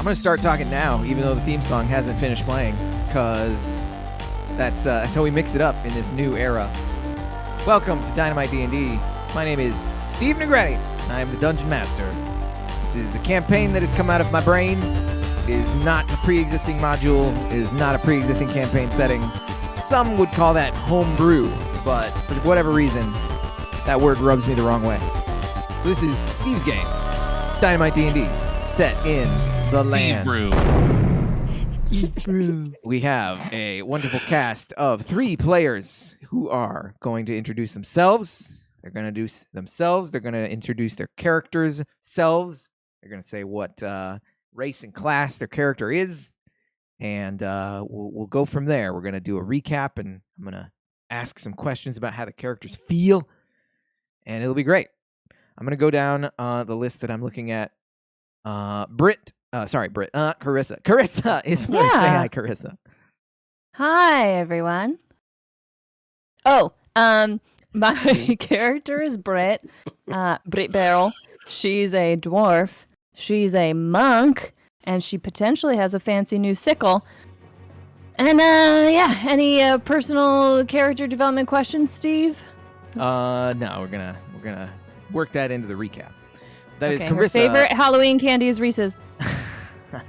going to start talking now, even though the theme song hasn't finished playing, because that's how we mix it up in this new era. Welcome to Dynamite DnD. My name is Steve Negretti, and I am the Dungeon Master. This is a campaign that has come out of my brain. It is not a pre-existing module. It is not a pre-existing campaign setting. Some would call that homebrew, but for whatever reason, that word rubs me the wrong way. So this is Steve's game, Dynamite D&D, set in the land. We have a wonderful cast of 3 players who are going to introduce themselves. They're going to do themselves. They're going to introduce their characters' selves. They're going to say what race and class their character is. And we'll go from there. We're going to do a recap, and I'm going to ask some questions about how the characters feel. And it'll be great. I'm going to go down the list that I'm looking at. Carissa. Carissa is first. Say hi, Carissa. Hi, everyone. Oh, my character is Britt. Britt Barrel. She's a dwarf. She's a monk, and she potentially has a fancy new sickle. And any personal character development questions, Steve? No, we're gonna work that into the recap. That is Carissa. Her favorite Halloween candy is Reese's.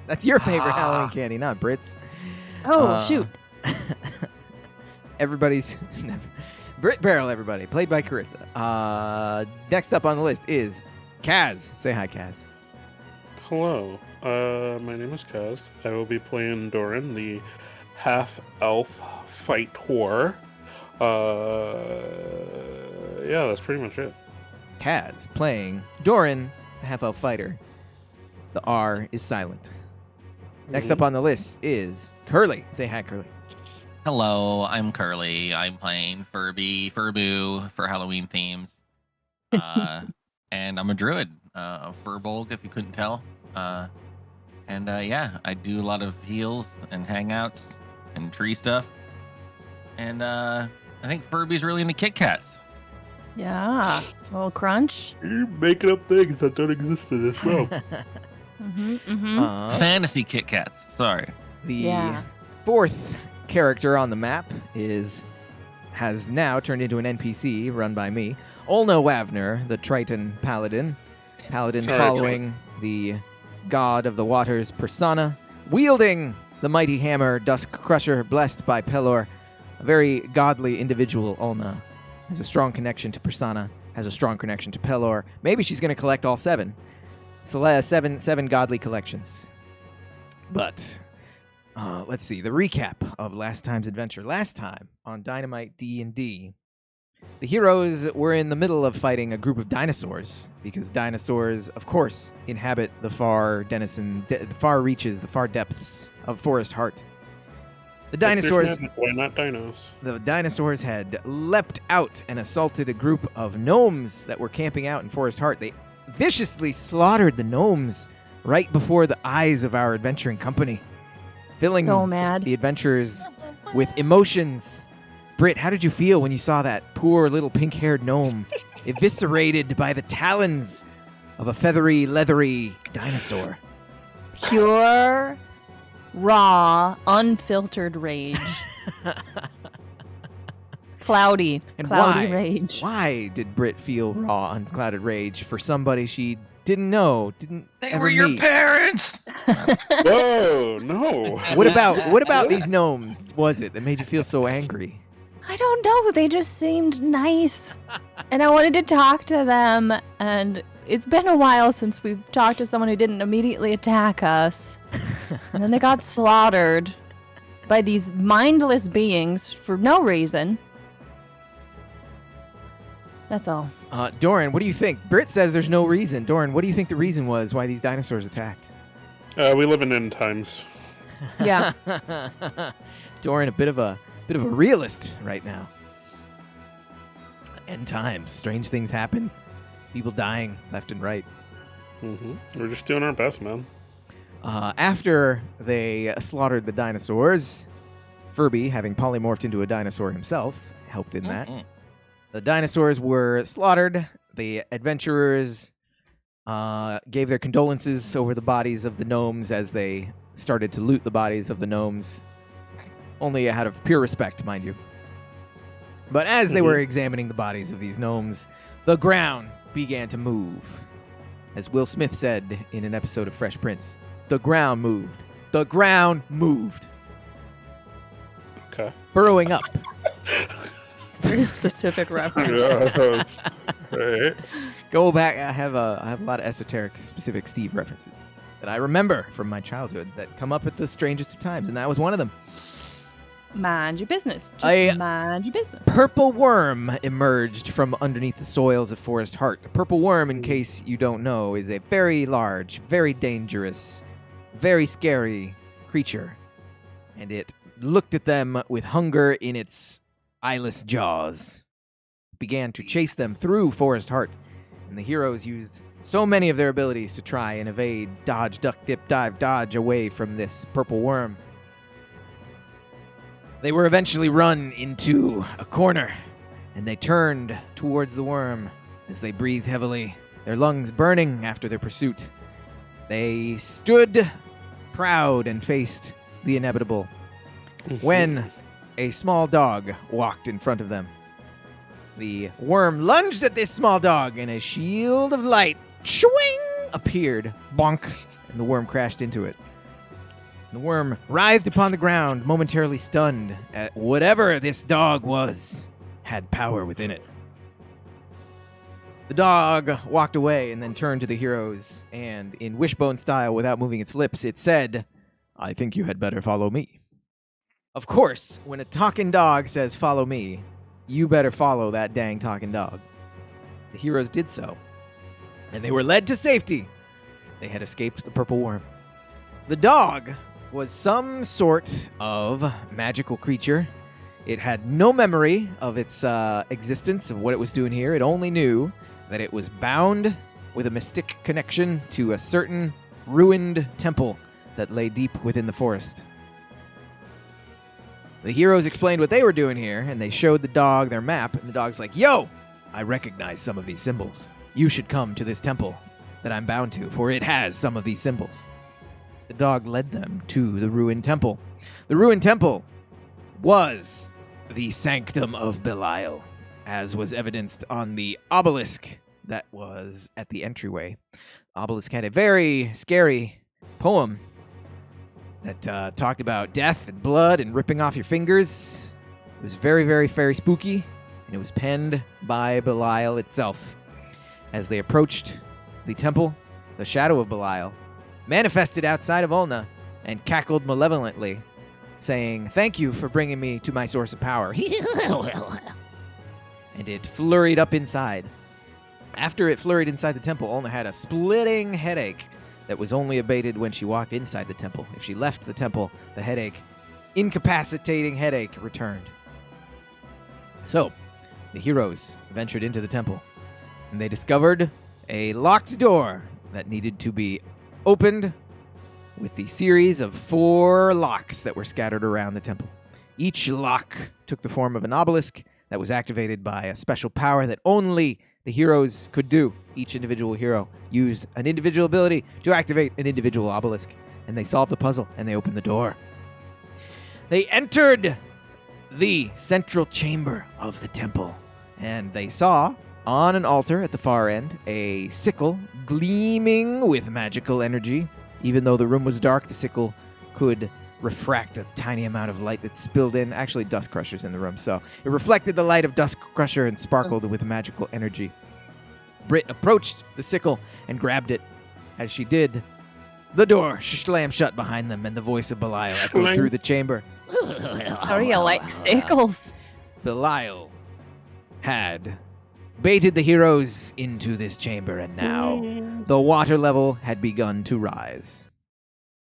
That's your favorite Halloween candy, not Britt's. Oh, shoot. Everybody's Britt Barrel, everybody, played by Carissa. Next up on the list is Kaz. Say hi, Kaz. Hello. My name is Kaz. I will be playing Doran, the half-elf fight whore. Yeah, that's pretty much it. Kaz playing Doran, the half-elf fighter. The R is silent. Next up on the list is Curly. Say hi, Curly. Hello, I'm Curly. I'm playing Furbu for Halloween themes. And I'm a druid, Furbolg, if you couldn't tell. I do a lot of heals and hangouts and tree stuff. And I think Furby's really into Kit Kats. Yeah, a little crunch. You're making up things that don't exist in this world. Fantasy Kit Kats, sorry. The fourth character on the map has now turned into an NPC run by me. Ulna Wavner, the Triton Paladin. Following the god of the waters persona, wielding the mighty hammer Dusk Crusher, blessed by Pelor. A very godly individual, Ulna. Has a strong connection to persona, has a strong connection to Pelor. Maybe she's going to collect all 7. So seven godly collections. But let's see, the recap of last time's adventure. Last time on Dynamite D&D, the heroes were in the middle of fighting a group of dinosaurs, because dinosaurs, of course, inhabit the far reaches, the far depths of Forest Heart. The dinosaurs. Why not dinos? The dinosaurs had leapt out and assaulted a group of gnomes that were camping out in Forest Heart. They viciously slaughtered the gnomes right before the eyes of our adventuring company, filling the adventurers with emotions. Britt, how did you feel when you saw that poor little pink-haired gnome eviscerated by the talons of a feathery, leathery dinosaur? Pure, raw, unfiltered rage. Cloudy rage. Why did Britt feel raw, unclouded rage for somebody she didn't know, They ever were your meet? parents! Whoa, no. What about these gnomes was it that made you feel so angry? I don't know. They just seemed nice. And I wanted to talk to them. And it's been a while since we've talked to someone who didn't immediately attack us. And then they got slaughtered by these mindless beings for no reason. That's all. Doran, what do you think? Britt says there's no reason. Doran, what do you think the reason was why these dinosaurs attacked? We live in end times. Yeah. Doran, a bit of a realist right now. End times. Strange things happen. People dying left and right. We're just doing our best, man. After they slaughtered the dinosaurs, Furby, having polymorphed into a dinosaur himself, helped in that. The dinosaurs were slaughtered. The adventurers gave their condolences over the bodies of the gnomes as they started to loot the bodies of the gnomes. Only out of pure respect, mind you. But as they were examining the bodies of these gnomes, the ground began to move. As Will Smith said in an episode of Fresh Prince, the ground moved. The ground moved. Okay. Burrowing up. Very specific reference. Yeah, that's right. Go back. I have a lot of esoteric, specific Steve references that I remember from my childhood that come up at the strangest of times, and that was one of them. Mind your business. I- Just mind your business. Purple worm emerged from underneath the soils of Forest Heart. A purple worm, in case you don't know, is a very large, very dangerous, very scary creature. And it looked at them with hunger in its eyeless jaws. It began to chase them through Forest Heart. And the heroes used so many of their abilities to try and evade, dodge, duck, dip, dive, dodge away from this purple worm. They were eventually run into a corner, and they turned towards the worm as they breathed heavily, their lungs burning after their pursuit. They stood proud and faced the inevitable when a small dog walked in front of them. The worm lunged at this small dog, and a shield of light swing appeared. Bonk, and the worm crashed into it. The worm writhed upon the ground, momentarily stunned at whatever this dog was had power within it. The dog walked away and then turned to the heroes, and in wishbone style, without moving its lips, it said, "I think you had better follow me." Of course, when a talking dog says, "Follow me," you better follow that dang talking dog. The heroes did so, and they were led to safety. They had escaped the purple worm. The dog was some sort of magical creature. It had no memory of its existence, of what it was doing here. It only knew that it was bound with a mystic connection to a certain ruined temple that lay deep within the forest. The heroes explained what they were doing here, and they showed the dog their map, and the dog's like, "Yo, I recognize some of these symbols. You should come to this temple that I'm bound to, for it has some of these symbols." The dog led them to the ruined temple. The ruined temple was the sanctum of Belial, as was evidenced on the obelisk that was at the entryway. The obelisk had a very scary poem that talked about death and blood and ripping off your fingers. It was very, very, very spooky, and it was penned by Belial itself. As they approached the temple, the shadow of Belial manifested outside of Ulna and cackled malevolently, saying, "Thank you for bringing me to my source of power." And it flurried up inside. After it flurried inside the temple, Ulna had a splitting headache that was only abated when she walked inside the temple. If she left the temple, the headache, incapacitating headache, returned. So, the heroes ventured into the temple, and they discovered a locked door that needed to be opened with the series of 4 locks that were scattered around the temple. Each lock took the form of an obelisk that was activated by a special power that only the heroes could do. Each individual hero used an individual ability to activate an individual obelisk, and they solved the puzzle, and they opened the door. They entered the central chamber of the temple, and they saw on an altar at the far end a sickle gleaming with magical energy. Even though the room was dark, the sickle could refract a tiny amount of light that spilled in. Actually, Dust Crusher's in the room, so it reflected the light of Dust Crusher and sparkled with magical energy. Britt approached the sickle and grabbed it. As she did, the door slammed shut behind them, and the voice of Belial echoed through the chamber. Sorry, I like sickles. Belial had baited the heroes into this chamber, and now the water level had begun to rise.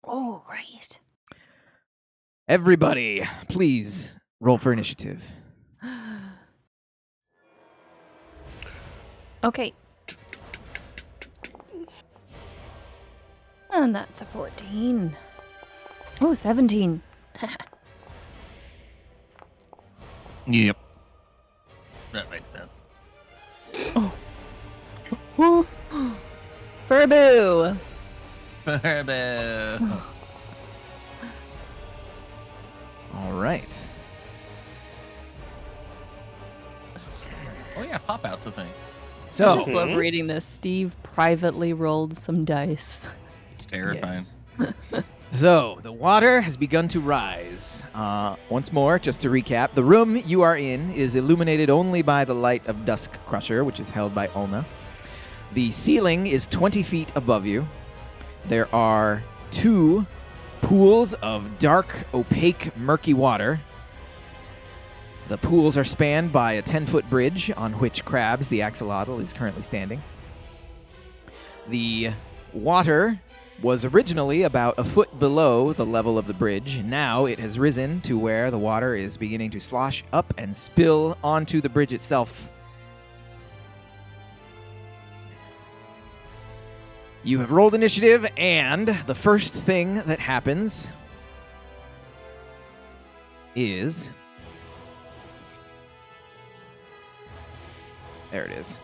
Oh, right. Everybody, please roll for initiative. Okay. And that's a 14. Oh, 17. Yep. That makes sense. Furbu. Furbo. All right. Oh yeah, pop out's a thing. I So, just love reading this. Steve privately rolled some dice. It's terrifying. yes. So, the water has begun to rise. Once more, just to recap, the room you are in is illuminated only by the light of Dusk Crusher, which is held by Ulna. The ceiling is 20 feet above you. There are 2 pools of dark, opaque, murky water. The pools are spanned by a 10-foot bridge on which Krabs, the axolotl, is currently standing. The water was originally about a foot below the level of the bridge. Now it has risen to where the water is beginning to slosh up and spill onto the bridge itself. You have rolled initiative, and the first thing that happens is... There it is.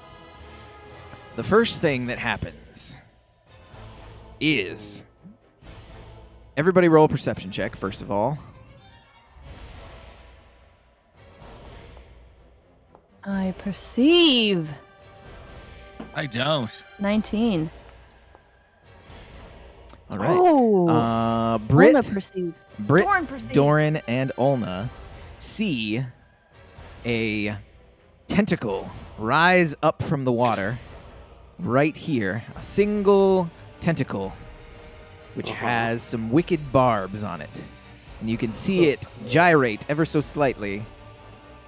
The first thing that happens is... Everybody roll a perception check, first of all. I perceive. I don't. 19. All right. Oh. Britt, Ulna perceives. Britt, Doran perceives. Doran, and Ulna see a tentacle rise up from the water right here. A single tentacle which has some wicked barbs on it. And you can see it gyrate ever so slightly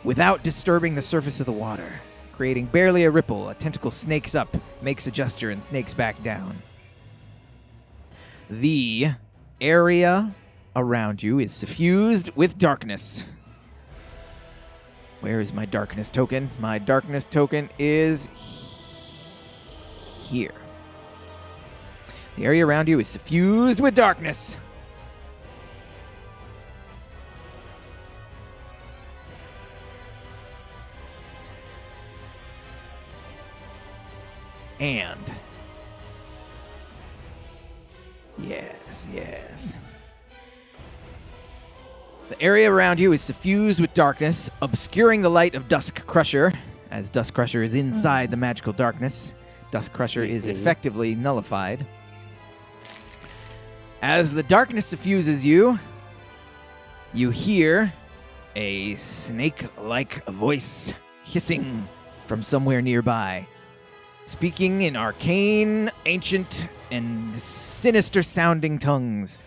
without disturbing the surface of the water, creating barely a ripple. A tentacle snakes up, makes a gesture, and snakes back down. The area around you is suffused with darkness. Where is my darkness token? My darkness token is here. The area around you is suffused with darkness. And yes. The area around you is suffused with darkness, obscuring the light of Dusk Crusher. As Dusk Crusher is inside the magical darkness, Dusk Crusher is effectively nullified. As the darkness suffuses you, you hear a snake-like voice hissing from somewhere nearby, speaking in arcane, ancient, and sinister-sounding tongues.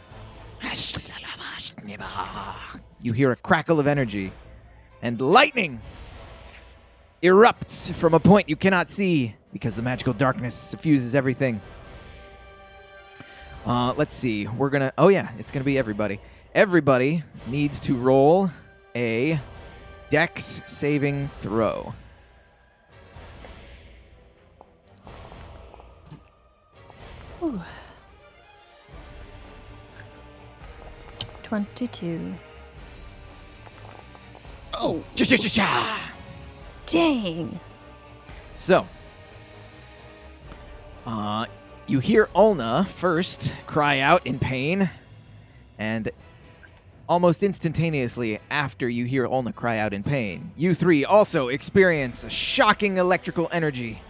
You hear a crackle of energy, and lightning erupts from a point you cannot see because the magical darkness suffuses everything. Let's see. We're gonna... Oh, yeah. It's gonna be everybody. Everybody needs to roll a Dex saving throw. Ooh. 22. Oh, Cha-cha-cha-cha! Dang. So, you hear Ulna first cry out in pain, and almost instantaneously after you hear Ulna cry out in pain, you three also experience a shocking electrical energy.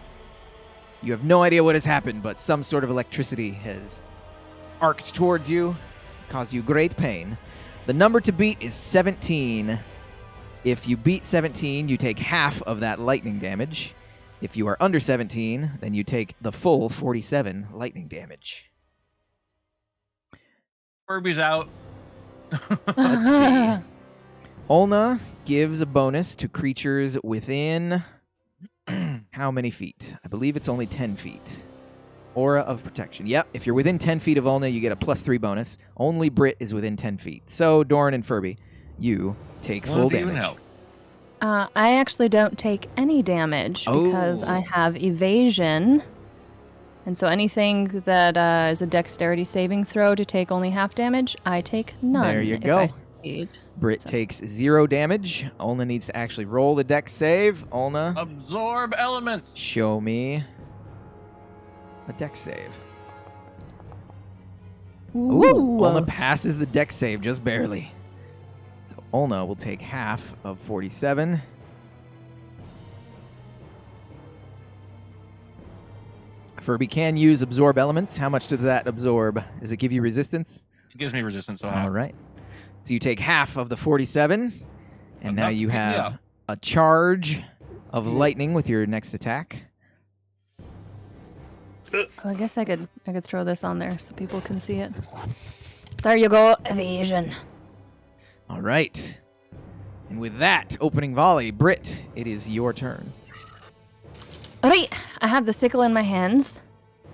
You have no idea what has happened, but some sort of electricity has arced towards you, caused you great pain. The number to beat is 17. If you beat 17, you take half of that lightning damage. If you are under 17, then you take the full 47 lightning damage. Furby's out. Let's see. Ulna gives a bonus to creatures within how many feet? I believe it's only 10 feet. Aura of protection. Yep, if you're within 10 feet of Ulna, you get a +3 bonus. Only Brit is within 10 feet. So, Doran and Furby, you take full damage. Even help. I actually don't take any damage because I have evasion. And so anything that is a dexterity saving throw to take only half damage, I take none. There you if go. I succeed. Brit takes 0 damage. Ulna needs to actually roll the dex save. Ulna, Absorb elements. show me. a dex save. Ooh. Ulna passes the dex save just barely. So Ulna will take half of 47. Furby can use absorb elements. How much does that absorb? Does it give you resistance? It gives me resistance. So All right. So you take half of the 47, and now Enough to you keep me have up. a charge of lightning with your next attack. Oh, I guess I could throw this on there so people can see it. There you go, evasion. All right. And with that opening volley, Britt, it is your turn. All right, I have the sickle in my hands.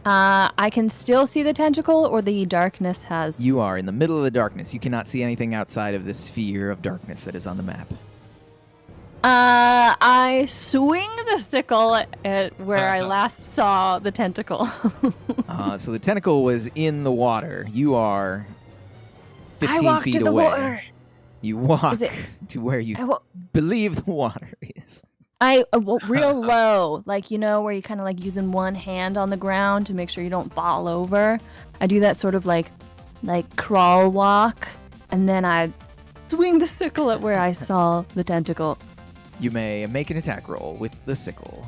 I can still see the tentacle, or the darkness has. You are in the middle of the darkness. You cannot see anything outside of the sphere of darkness that is on the map. I swing the sickle at where I last saw the tentacle. So the tentacle was in the water. You are 15 I walked feet to the away. water. You walk Is it- to where you I wa- believe the water is. real low, like where you kind of like using one hand on the ground to make sure you don't fall over. I do that sort of like crawl walk, and then I swing the sickle at where I saw the tentacle. You may make an attack roll with the sickle.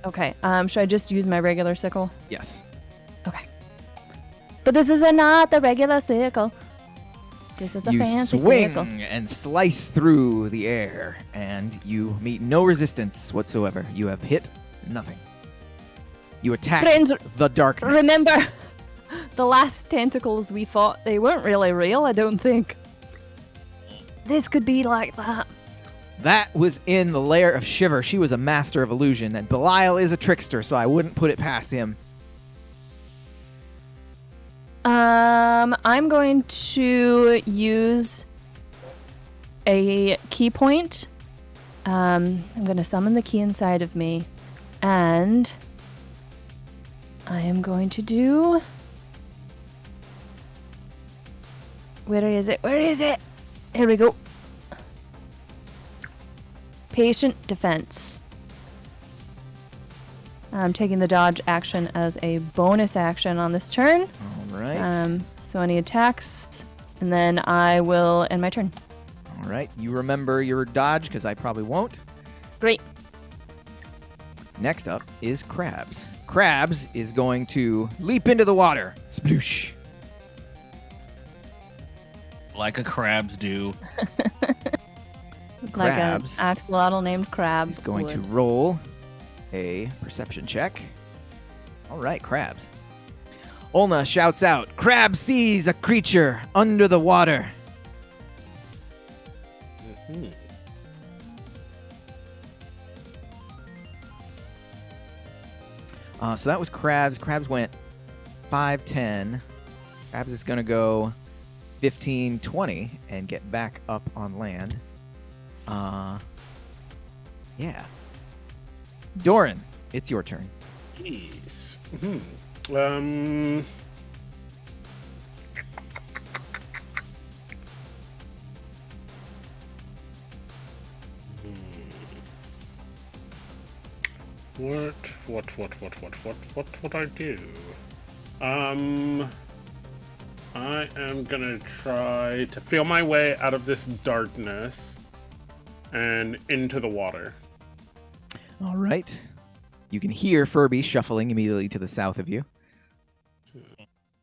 Okay. Should I just use my regular sickle? Yes. Okay. But this is not the regular sickle. This is a You fancy swing sickle. and slice through the air, and you meet no resistance whatsoever. You have hit nothing. You attack Friends, the darkness. remember, the last tentacles we fought, they weren't really real, I don't think. This could be like that. That was in the lair of Shiver. She was a master of illusion, and Belial is a trickster, so I wouldn't put it past him. I'm going to use a key point. I'm going to summon the key inside of me, and I am going to do... Where is it? Where is it? Here we go. Patient defense. I'm taking the dodge action as a bonus action on this turn. All right. So any attacks, and then I will end my turn. All right. You remember your dodge, because I probably won't. Great. Next up is Krabs. Krabs is going to leap into the water. Sploosh. Like a crabs do. Like an Krabs axolotl named Crab. is going to would. roll a perception check. All right, Krabs. Ulna shouts out, "Crab sees a creature under the water." Mhm. So that was Krabs. Krabs went 5, 10. Krabs is going to go 15, 20 and get back up on land. Yeah. Doran, it's your turn. Jeez. Mhm. What I do? I am gonna try to feel my way out of this darkness and into the water. All right. You can hear Furby shuffling immediately to the south of you.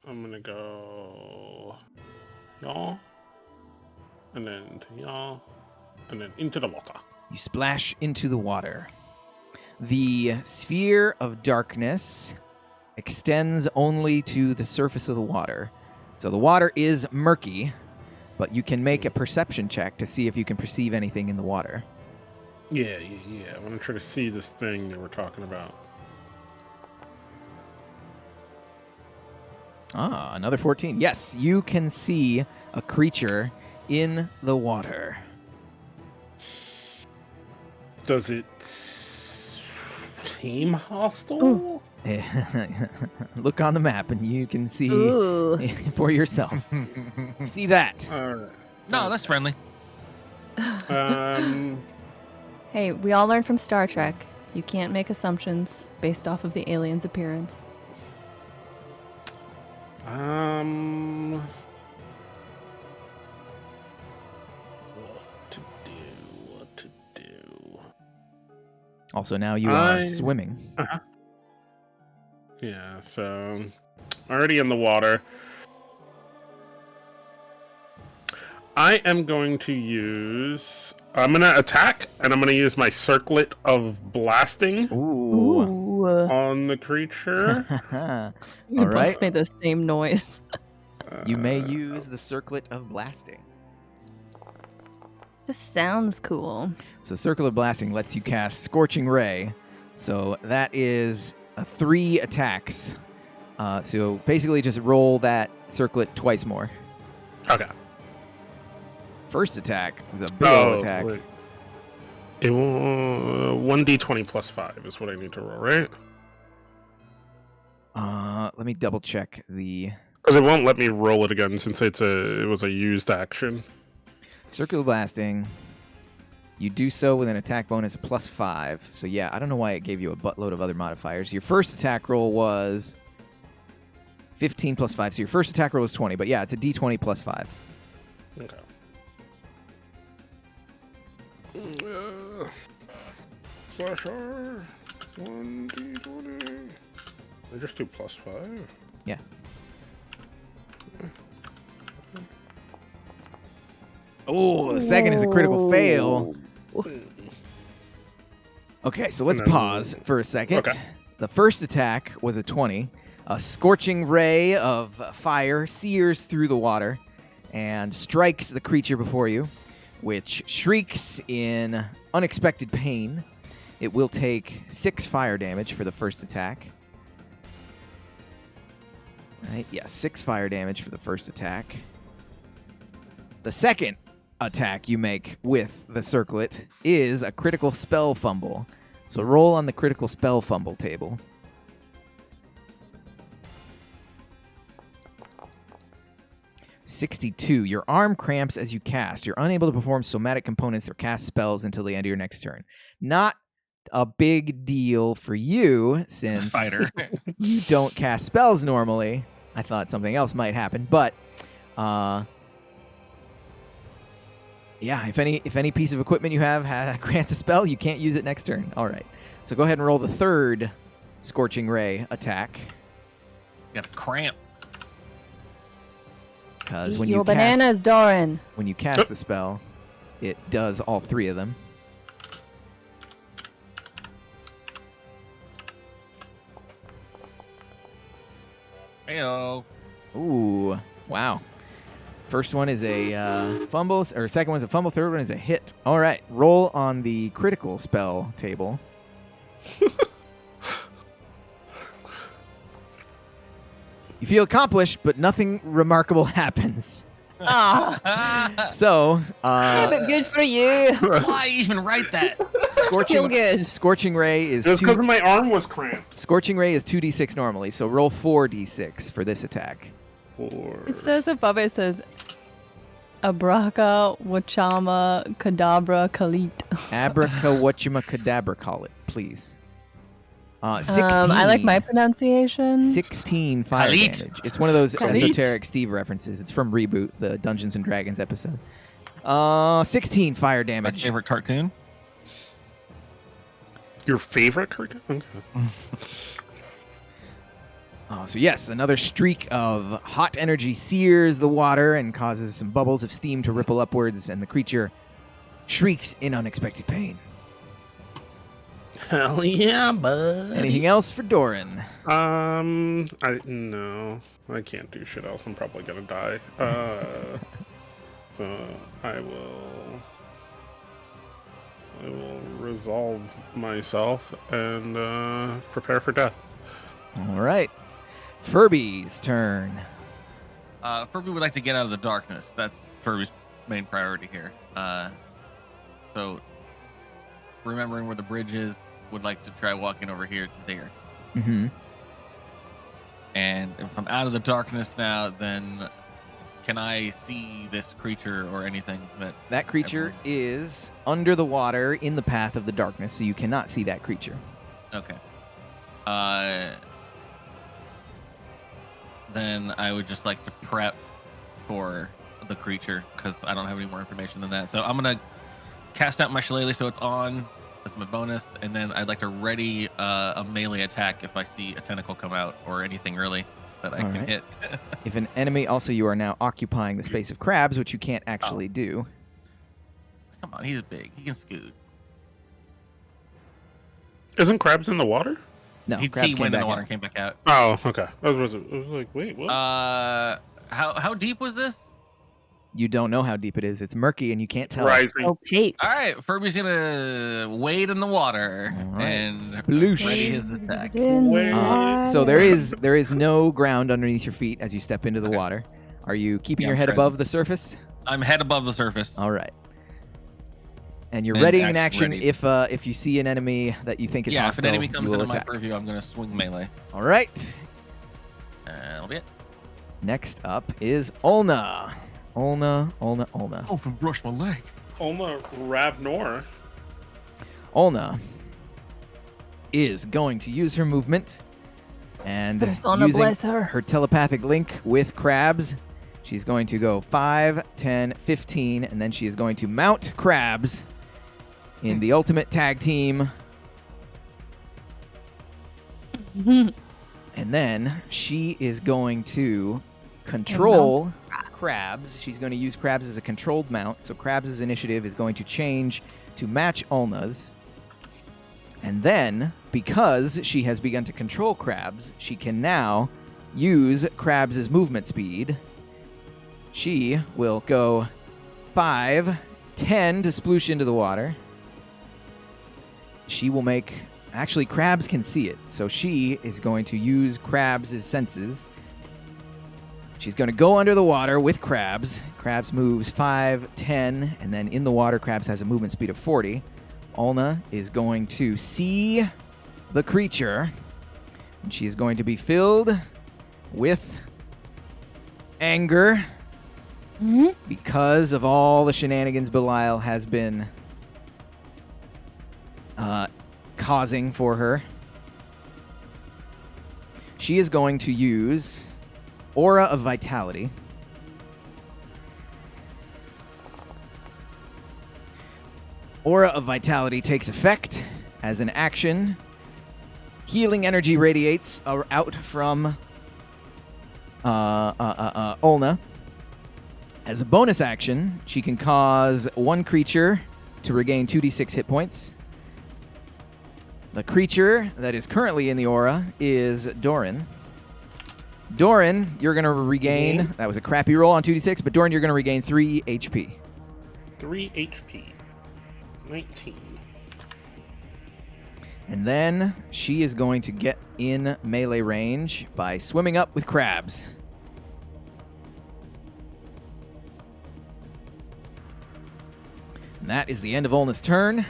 I'm gonna go y'all, and then to y'all, and then into the water. You splash into the water. The sphere of darkness extends only to the surface of the water. So the water is murky, but you can make a perception check to see if you can perceive anything in the water. Yeah. I want to try to see this thing that we're talking about. Another 14. Yes, you can see a creature in the water. Does it seem hostile? Look on the map and you can see Ooh. for yourself. See that? All right. No, that's friendly. Hey, we all learned from Star Trek. You can't make assumptions based off of the alien's appearance. What to do? Also, now you are swimming. Yeah, so already in the water. I am going to use... I'm going to attack, and I'm going to use my circlet of blasting Ooh. on the creature. You All both right. made the same noise. You may use the circlet of blasting. This sounds cool. So circle of blasting lets you cast Scorching Ray. So that is 3 attacks. So basically just roll that circlet twice more. Okay. First attack is a big ol' attack. Wait. It will 1d20 plus 5 is what I need to roll, right? Let me double check the Because it won't let me roll it again since it was a used action. circle of blasting. You do so with an attack bonus of plus 5. So yeah, I don't know why it gave you a buttload of other modifiers. Your first attack roll was 15 plus 5. So your first attack roll was 20. But yeah, it's a d20 plus 5. Okay. Slasher 1d20. I just do plus 5. Yeah. Oh, the second is a critical fail. Okay, so let's pause for a second. Okay. The first attack was a 20. A scorching ray of fire sears through the water and strikes the creature before you, which shrieks in unexpected pain. It will take 6 fire damage for the first attack. Right? Yeah, 6 fire damage for the first attack. The second attack you make with the circlet is a critical spell fumble. So roll on the critical spell fumble table. (62). Your arm cramps as you cast. You're unable to perform somatic components or cast spells until the end of your next turn. Not a big deal for you since Fighter. you don't cast spells normally. I thought something else might happen, but yeah, if any piece of equipment you have grants a spell, you can't use it next turn. All right. So go ahead and roll the third Scorching Ray attack. Got a cramp. Because Eat when your you bananas, Doran. when you cast the spell, it does all 3 of them. Heyo. Ooh, wow. First one is a fumble, or second one is a fumble, third one is a hit. All right, roll on the critical spell table. You feel accomplished, but nothing remarkable happens. Ah, So, but good for you. Why even write that? Feel good. Scorching Ray is Just because my arm was cramped. Scorching Ray is 2d6 normally, so roll 4d6 for this attack. It says above it says Abraka Wachama Kadabra Kalit. Abracawatchamacadabra, call it, please. 16. I like my pronunciation. 16 fire Khalid. damage. It's one of those Khalid. esoteric Steve references. It's from Reboot, the Dungeons and Dragons episode. 16 fire My damage. favorite cartoon. Your favorite cartoon? Okay. So yes, another streak of hot energy sears the water and causes some bubbles of steam to ripple upwards, and the creature shrieks in unexpected pain. Hell yeah, bud. Anything else for Doran? No, I can't do shit else. I'm probably gonna die. So I will resolve myself and prepare for death. All right. Furby's turn. Furby would like to get out of the darkness. That's Furby's main priority here. So, remembering where the bridge is, would like to try walking over here to there. Mm-hmm. And if I'm out of the darkness now, then can I see this creature or anything That creature is under the water in the path of the darkness, so you cannot see that creature. Okay. then I would just like to prep for the creature because I don't have any more information than that. So I'm gonna cast out my shillelagh so it's on. That's my bonus, and then I'd like to ready a melee attack if I see a tentacle come out or anything really that I can hit. If an enemy, also you are now occupying the space of crabs, which you can't actually do. Come on, he's big. He can scoot. Isn't crabs in the water? No, He crabs went came in back the water in. and came back out. Oh, okay. I was like, wait, what? How deep was this? You don't know how deep it is. It's murky and you can't tell. Rising. Opaque. All right, Furby's gonna wade in the water All right. and Sploosh. ready his attack. So there is no ground underneath your feet as you step into the water. Are you keeping Yeah, your I'm head treading. above the surface? I'm head above the surface. All right. And you're And readying an action ready. if you see an enemy that you think is Yeah, if hostile, an enemy you comes will into my attack. purview, I'm gonna swing melee. All right. That'll be it. Next up is Ulna. Ulna. Oh, from brush my leg. Ulna Ravnor. Ulna is going to use her movement and Persona using bless her. her telepathic link with crabs. She's going to go 5, 10, 15, and then she is going to mount crabs in the ultimate tag team. And then she is going to control crabs. She's going to use crabs as a controlled mount. So crabs' initiative is going to change to match Ulna's. And then, because she has begun to control crabs, she can now use crabs' movement speed. She will go 5, 10 to sploosh into the water. She will make... Actually, crabs can see it, so she is going to use crabs' senses. She's going to go under the water with crabs. Crabs moves 5, 10, and then in the water, crabs has a movement speed of 40. Ulna is going to see the creature, and she is going to be filled with anger because of all the shenanigans Belial has been causing for her. She is going to use Aura of Vitality. Aura of Vitality takes effect as an action. Healing energy radiates out from Ulna. As a bonus action, she can cause one creature to regain 2d6 hit points. The creature that is currently in the aura is Doran. Doran, you're going to regain... That was a crappy roll on 2d6, but Doran, you're going to regain 3 HP. 3 HP. 19. And then she is going to get in melee range by swimming up with crabs. And that is the end of Ulna's turn.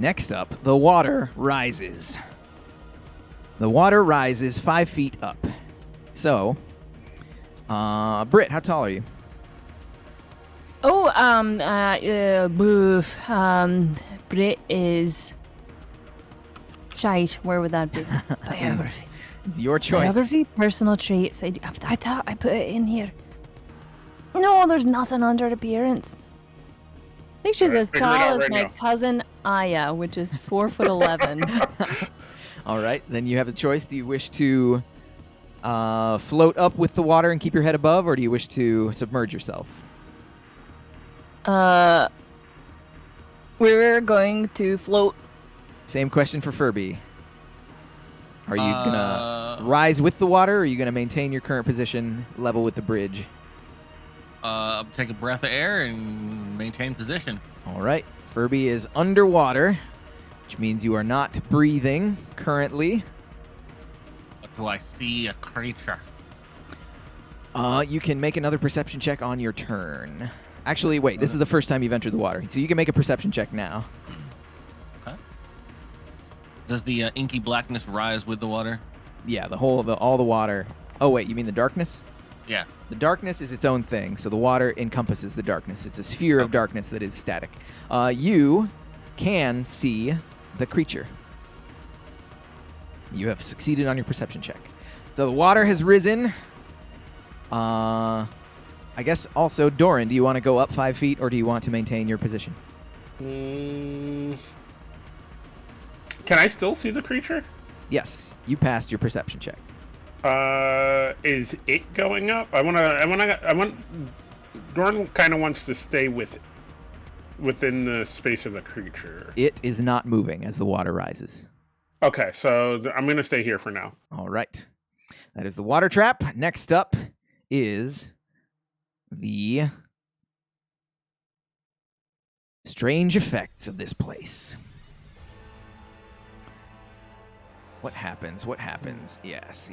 Next up, the water rises. The water rises 5 feet up. So, Britt, how tall are you? Brit is shite. Where would that be? Biography. It's your choice. Biography, personal traits. I thought I put it in here. No, there's nothing under appearance. I think she's Alright, as figure it out tall as right my now. cousin Aya, which is 4'11". All right, then you have a choice. Do you wish to float up with the water and keep your head above, or do you wish to submerge yourself? We're going to float. Same question for Furby. Are you gonna rise with the water, or are you gonna maintain your current position level with the bridge? Take a breath of air and maintain position. All right, Furby is underwater, which means you are not breathing currently. Do I see a creature? You can make another perception check on your turn. Actually, wait, this is the first time you've entered the water, so you can make a perception check now. Okay. Does the inky blackness rise with the water? Yeah, all the water. Oh wait, you mean the darkness? Yeah. The darkness is its own thing, so the water encompasses the darkness. It's a sphere of darkness that is static. You can see the creature. You have succeeded on your perception check. So the water has risen. I guess also, Doran, do you want to go up 5 feet or do you want to maintain your position? Can I still see the creature? Yes, you passed your perception check. Is it going up? Doran kind of wants to stay within the space of the creature. It is not moving as the water rises. Okay, so I'm going to stay here for now. All right. That is the water trap. Next up is the strange effects of this place. What happens? What happens? Yes.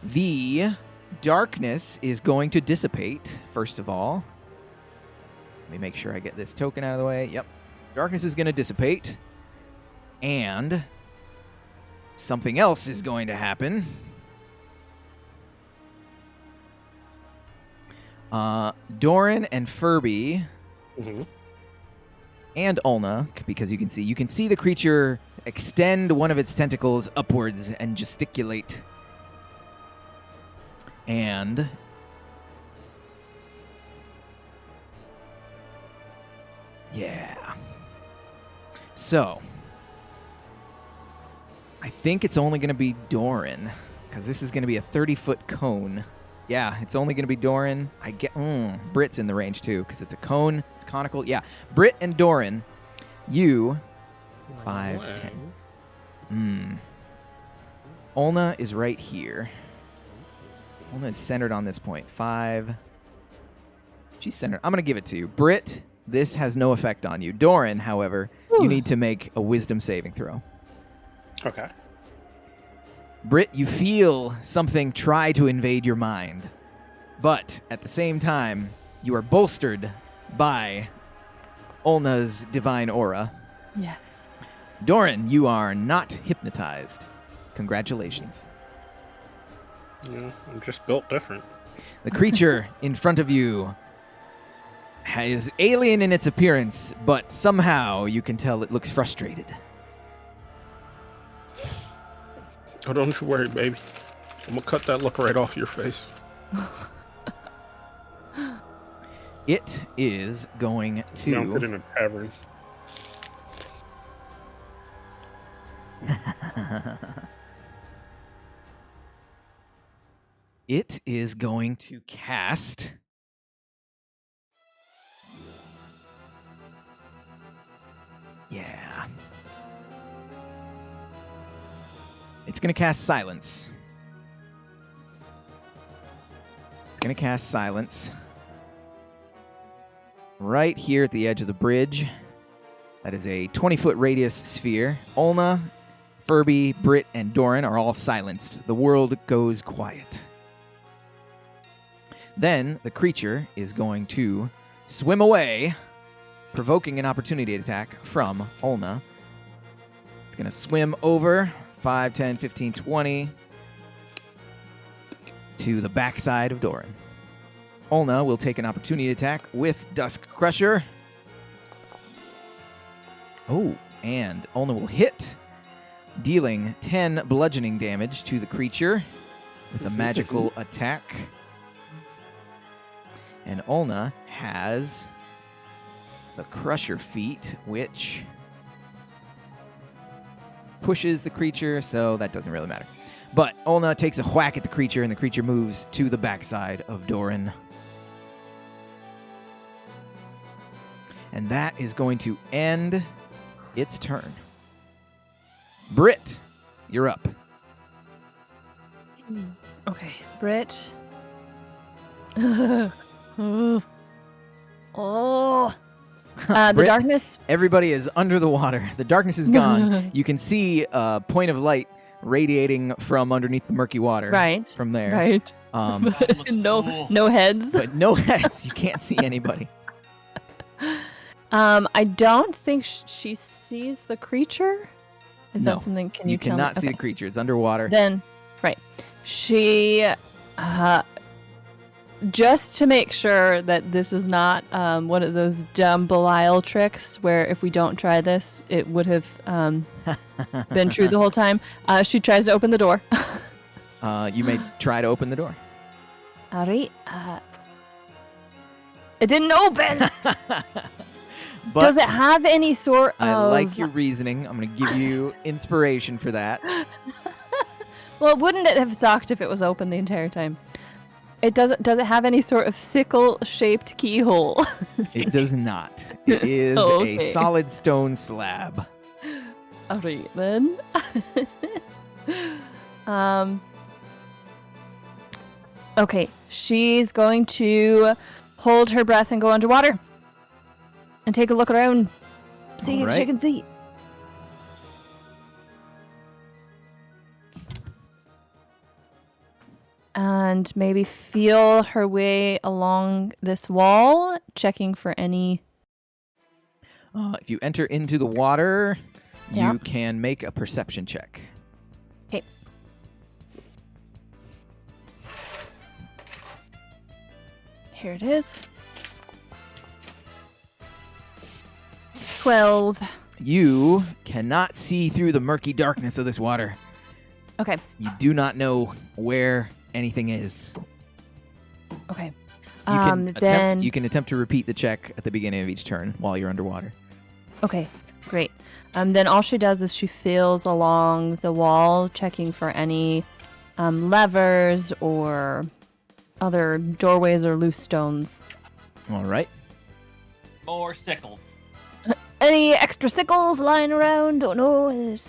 The darkness is going to dissipate, first of all. Let me make sure I get this token out of the way. Yep. Darkness is going to dissipate. And something else is going to happen. Doran and Furby and Ulna, because you can see the creature extend one of its tentacles upwards and gesticulate. And yeah. So I think it's only going to be Doran, because this is going to be a 30-foot cone. Yeah, it's only going to be Doran. I get Brit's in the range too, because it's a cone. It's conical. Yeah, Brit and Doran, you 5, 10. Ulna is right here. Ulna is centered on this point. 5. She's centered. I'm going to give it to you. Brit, this has no effect on you. Doran, however, you need to make a wisdom saving throw. Okay. Brit, you feel something try to invade your mind, but at the same time, you are bolstered by Ulna's divine aura. Yes. Doran, you are not hypnotized. Congratulations. Yeah, I'm just built different. The creature in front of you is alien in its appearance, but somehow you can tell it looks frustrated. Oh, don't you worry, baby. I'm gonna cut that look right off your face. It is going to... Don't put in a tavern. It is going to cast... Yeah. It's going to cast Silence. It's going to cast Silence right here at the edge of the bridge. That is a 20-foot radius sphere. Ulna, Furby, Brit, and Doran are all silenced. The world goes quiet. Then the creature is going to swim away, provoking an opportunity attack from Ulna. It's going to swim over 5, 10, 15, 20 to the backside of Doran. Ulna will take an opportunity attack with Dusk Crusher. Oh, and Ulna will hit, dealing 10 bludgeoning damage to the creature with a magical attack. And Ulna has the Crusher feat, which pushes the creature, so that doesn't really matter. But Ulna takes a whack at the creature, and the creature moves to the backside of Doran. And that is going to end its turn. Brit, you're up. Okay, Brit. Oh. The Brit, darkness. Everybody is under the water. The darkness is gone. You can see a point of light radiating from underneath the murky water. Right. From there. Right. looks no, cool. no heads. But no heads. You can't see anybody. I don't think she sees the creature. Is No, that something? Can you tell cannot me? see the creature. It's underwater. Then, right. She just to make sure that this is not one of those dumb Belial tricks where if we don't try this, it would have been true the whole time. She tries to open the door. You may try to open the door. All right. It didn't open. But Does it have any sort of... I like your reasoning. I'm going to give you inspiration for that. Well, wouldn't it have sucked if it was open the entire time? It doesn't. Does it have any sort of sickle-shaped keyhole? It does not. It is Okay. a solid stone slab. All right, then. Okay, she's going to hold her breath and go underwater and take a look around. See All if right. she can see. And maybe feel her way along this wall, checking for any... If you enter into the water, Yeah. you can make a perception check. Okay. Here it is. 12. You cannot see through the murky darkness of this water. Okay. You do not know where anything is. Okay. You can attempt to repeat the check at the beginning of each turn while you're underwater. Okay, great. Then all she does is she feels along the wall, checking for any levers or other doorways or loose stones. All right. More sickles. Any extra sickles lying around? Don't know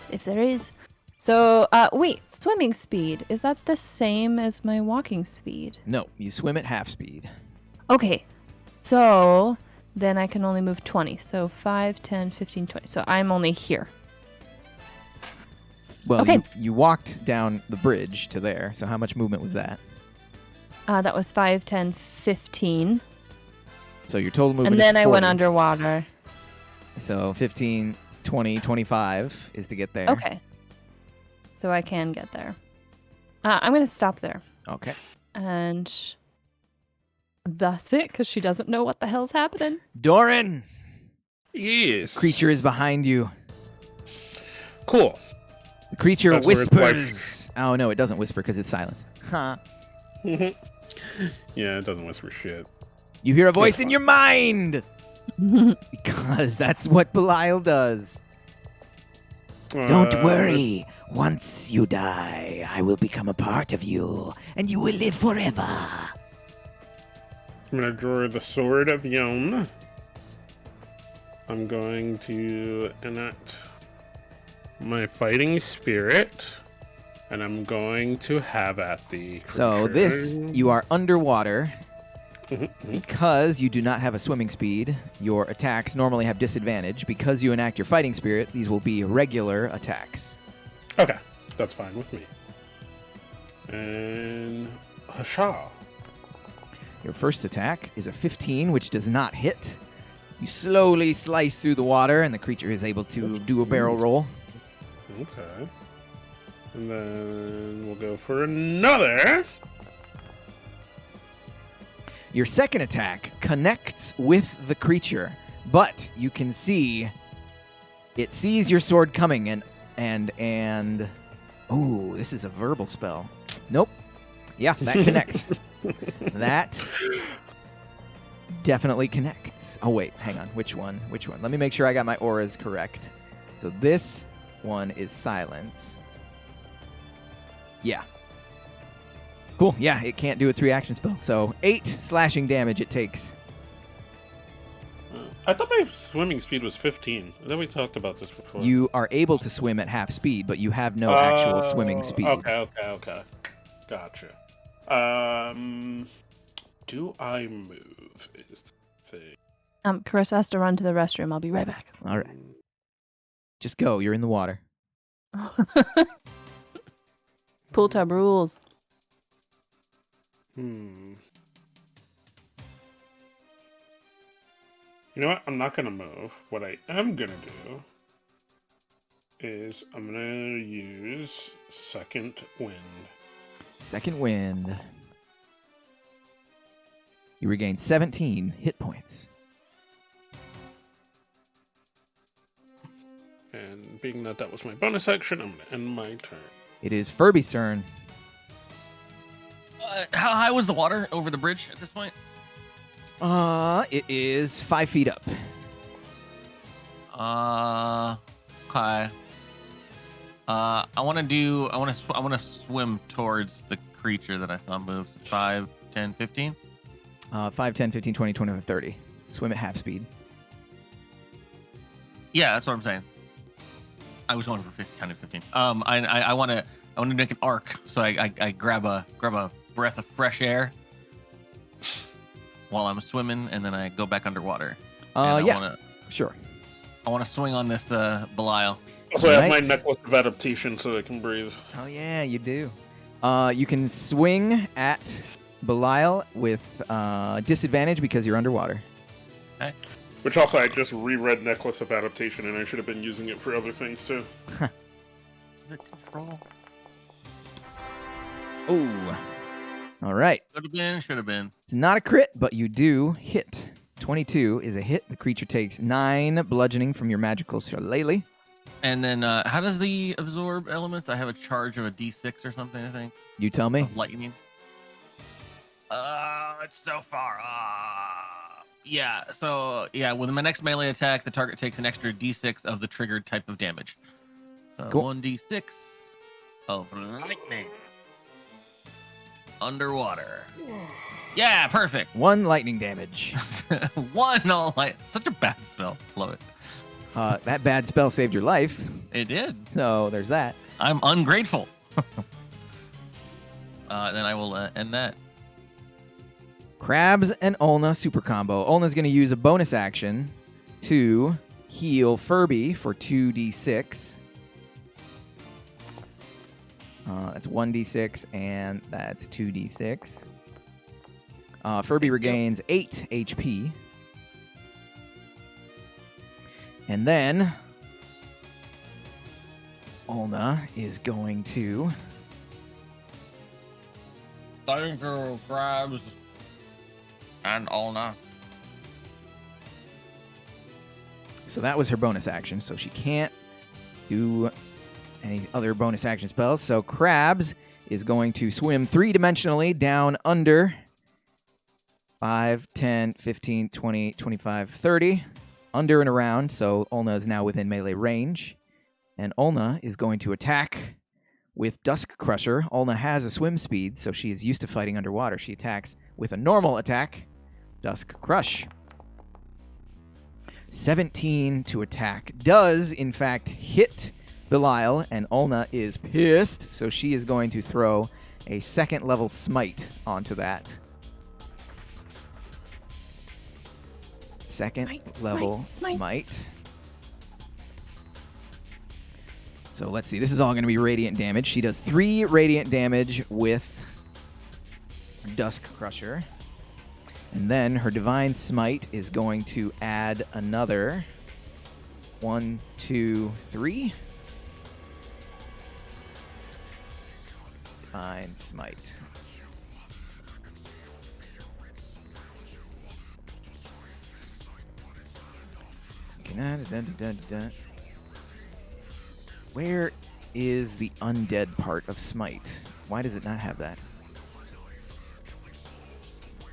if there is. So, wait, swimming speed. Is that the same as my walking speed? No, you swim at half speed. Okay, so then I can only move 20. So 5, 10, 15, 20. So I'm only here. Well, Okay. you walked down the bridge to there, so how much movement was that? That was 5, 10, 15. So your total movement And then is I went 40. underwater. So 15, 20, 25 is to get there. Okay. So I can get there. I'm going to stop there. Okay. And that's it, because she doesn't know what the hell's happening. Doran! Yes. Creature is behind you. Cool. The creature That's where it's whispers. Oh, no, it doesn't whisper because it's silenced. Huh. Yeah, it doesn't whisper shit. You hear a voice That's in fine. your mind! Because that's what Belial does. Don't worry. Once you die, I will become a part of you, and you will live forever. I'm gonna draw the Sword of Yom. I'm going to enact my fighting spirit, and I'm going to have at the So creature. this, you are underwater. Mhm. Because you do not have a swimming speed, your attacks normally have disadvantage. Because you enact your fighting spirit, these will be regular attacks. Okay, that's fine with me. And Hasha. Your first attack is a 15, which does not hit. You slowly slice through the water, and the creature is able to do a barrel roll. Okay. And then we'll go for another. Your second attack connects with the creature, but you can see it sees your sword coming and oh, this is a verbal spell. Nope. Yeah, that connects. That definitely connects. Oh wait, hang on. Which one? Which one? Let me make sure I got my auras correct. So this one is silence. Yeah. Cool. Yeah, it can't do its reaction spell. So 8 slashing damage it takes. I thought my swimming speed was 15. I thought we talked about this before. You are able to swim at half speed, but you have no actual swimming speed. Okay. Gotcha. Do I move? Is the thing. Carissa has to run to the restroom. I'll be right back. All right. Just go. You're in the water. Pool tub rules. You know what? I'm not gonna move. What I am gonna do is I'm gonna use Second Wind. Second wind. You regain 17 hit points. And being that was my bonus action, I'm going to end my turn. It is Furby's turn. How high was the water over the bridge at this point? It is 5 feet up. Okay. I want to swim towards the creature that I saw move. So 5, 10, 15. 5, 10, 15, 20, 25, 30. Swim at half speed. Yeah, that's what I'm saying. I was going for 15, kind of 15. I want to make an arc, so I grab a breath of fresh air while I'm swimming, and then I go back underwater. Sure. I want to swing on this Belial. Also, I have my necklace of adaptation so I can breathe. Oh yeah, you do. You can swing at Belial with disadvantage because you're underwater. Okay. Which also, I just reread Necklace of Adaptation, and I should have been using it for other things too. Is it control? Ooh. All right. Could have been, should have been. It's not a crit, but you do hit. 22 is a hit. The creature takes 9 bludgeoning from your magical shillelagh. And then, how does the absorb elements? I have a charge of a D6 or something, I think. You tell me. Of lightning. It's so far. Yeah, so, with my next melee attack, the target takes an extra D6 of the triggered type of damage. So, cool. 1D6 of lightning. Underwater. Yeah, perfect. 1 lightning damage. 1 all light. Such a bad spell. Love it. That bad spell saved your life. It did. So there's that. I'm ungrateful. Then I will end that. Krabs and Ulna super combo. Ulna's going to use a bonus action to heal Furby for 2d6. That's 1d6, and that's 2d6. Furby regains 8 HP. And then Ulna is going to... Thank you, Krabs and Ulna. So that was her bonus action, so she can't do any other bonus action spells. So Krabs is going to swim 3-dimensionally down under 5, 10, 15, 20, 25, 30. Under and around, so Ulna is now within melee range. And Ulna is going to attack with Dusk Crusher. Ulna has a swim speed, so she is used to fighting underwater. She attacks with a normal attack, Dusk Crush. 17 to attack does, in fact, hit Belial, and Ulna is pissed, so she is going to throw a 2nd level smite onto that. 2nd level smite. So let's see. This is all going to be radiant damage. She does 3 radiant damage with Dusk Crusher. And then her Divine Smite is going to add another 1, 2, 3. Divine Smite. Where is the undead part of Smite? Why does it not have that?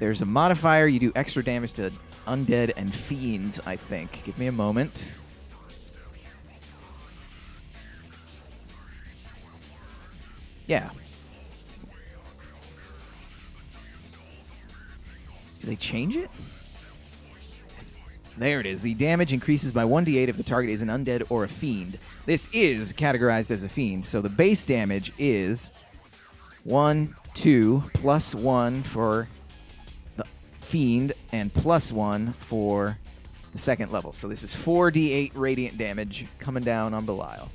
There's a modifier. You do extra damage to undead and fiends, I think. Give me a moment. Yeah. Do they change it? There it is. The damage increases by 1d8 if the target is an undead or a fiend. This is categorized as a fiend, so the base damage is 1, 2, plus 1 for the fiend, and plus 1 for the 2nd level. So this is 4d8 radiant damage coming down on Belial.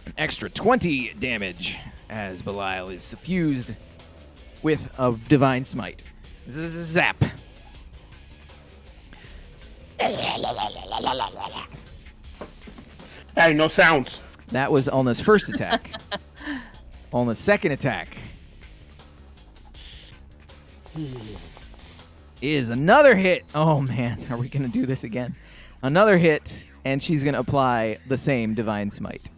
An extra 20 damage as Belial is suffused with a Divine Smite. Zap. Hey, no sounds. That was Ulna's first attack. Ulna's second attack is another hit. Oh, man. Are we going to do this again? Another hit, and she's going to apply the same Divine Smite.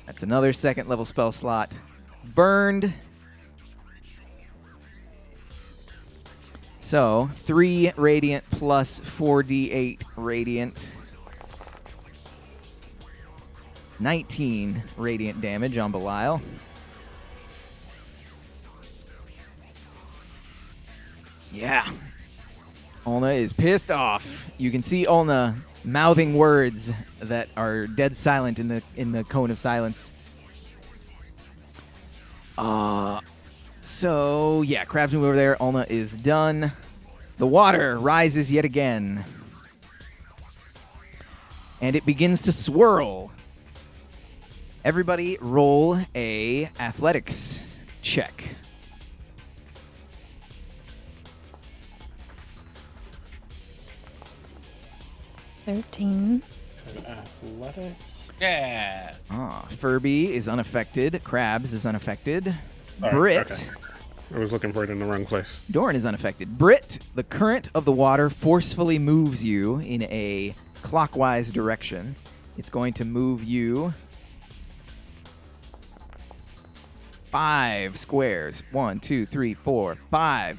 That's another second level spell slot. Burned. So, 3 Radiant plus 4d8 Radiant. 19 Radiant damage on Belial. Yeah. Ulna is pissed off. You can see Ulna mouthing words that are dead silent in the cone of silence. So, yeah, crabs move over there. Ulna is done. The water rises yet again. And it begins to swirl. Everybody roll a athletics check. $13. Athletics. Yeah. Furby is unaffected. Crabs is unaffected. All right, Brit. okay. I was looking for it in the wrong place. Dorn is unaffected. Brit, the current of the water forcefully moves you in a clockwise direction. It's going to move you 5 squares. 1, 2, 3, 4, 5.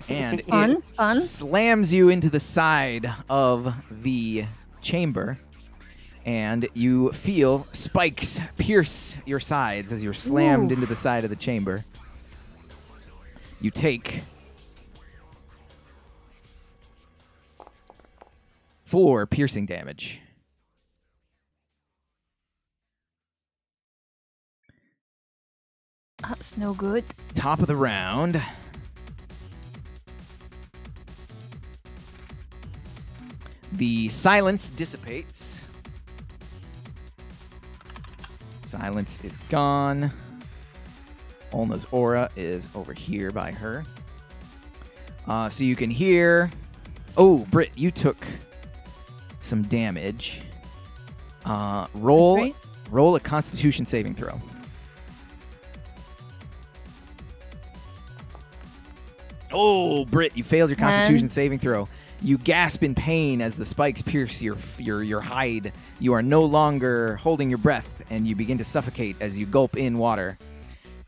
And it Fun. slams you into the side of the chamber. And you feel spikes pierce your sides as you're slammed into the side of the chamber. You take 4 piercing damage. That's no good. Top of the round. The silence dissipates. Silence is gone. Ulna's aura is over here by her. So you can hear... Oh, Britt, you took some damage. Roll a Constitution saving throw. Oh, Britt, you failed your Constitution saving throw. You gasp in pain as the spikes pierce your hide. You are no longer holding your breath, and you begin to suffocate as you gulp in water.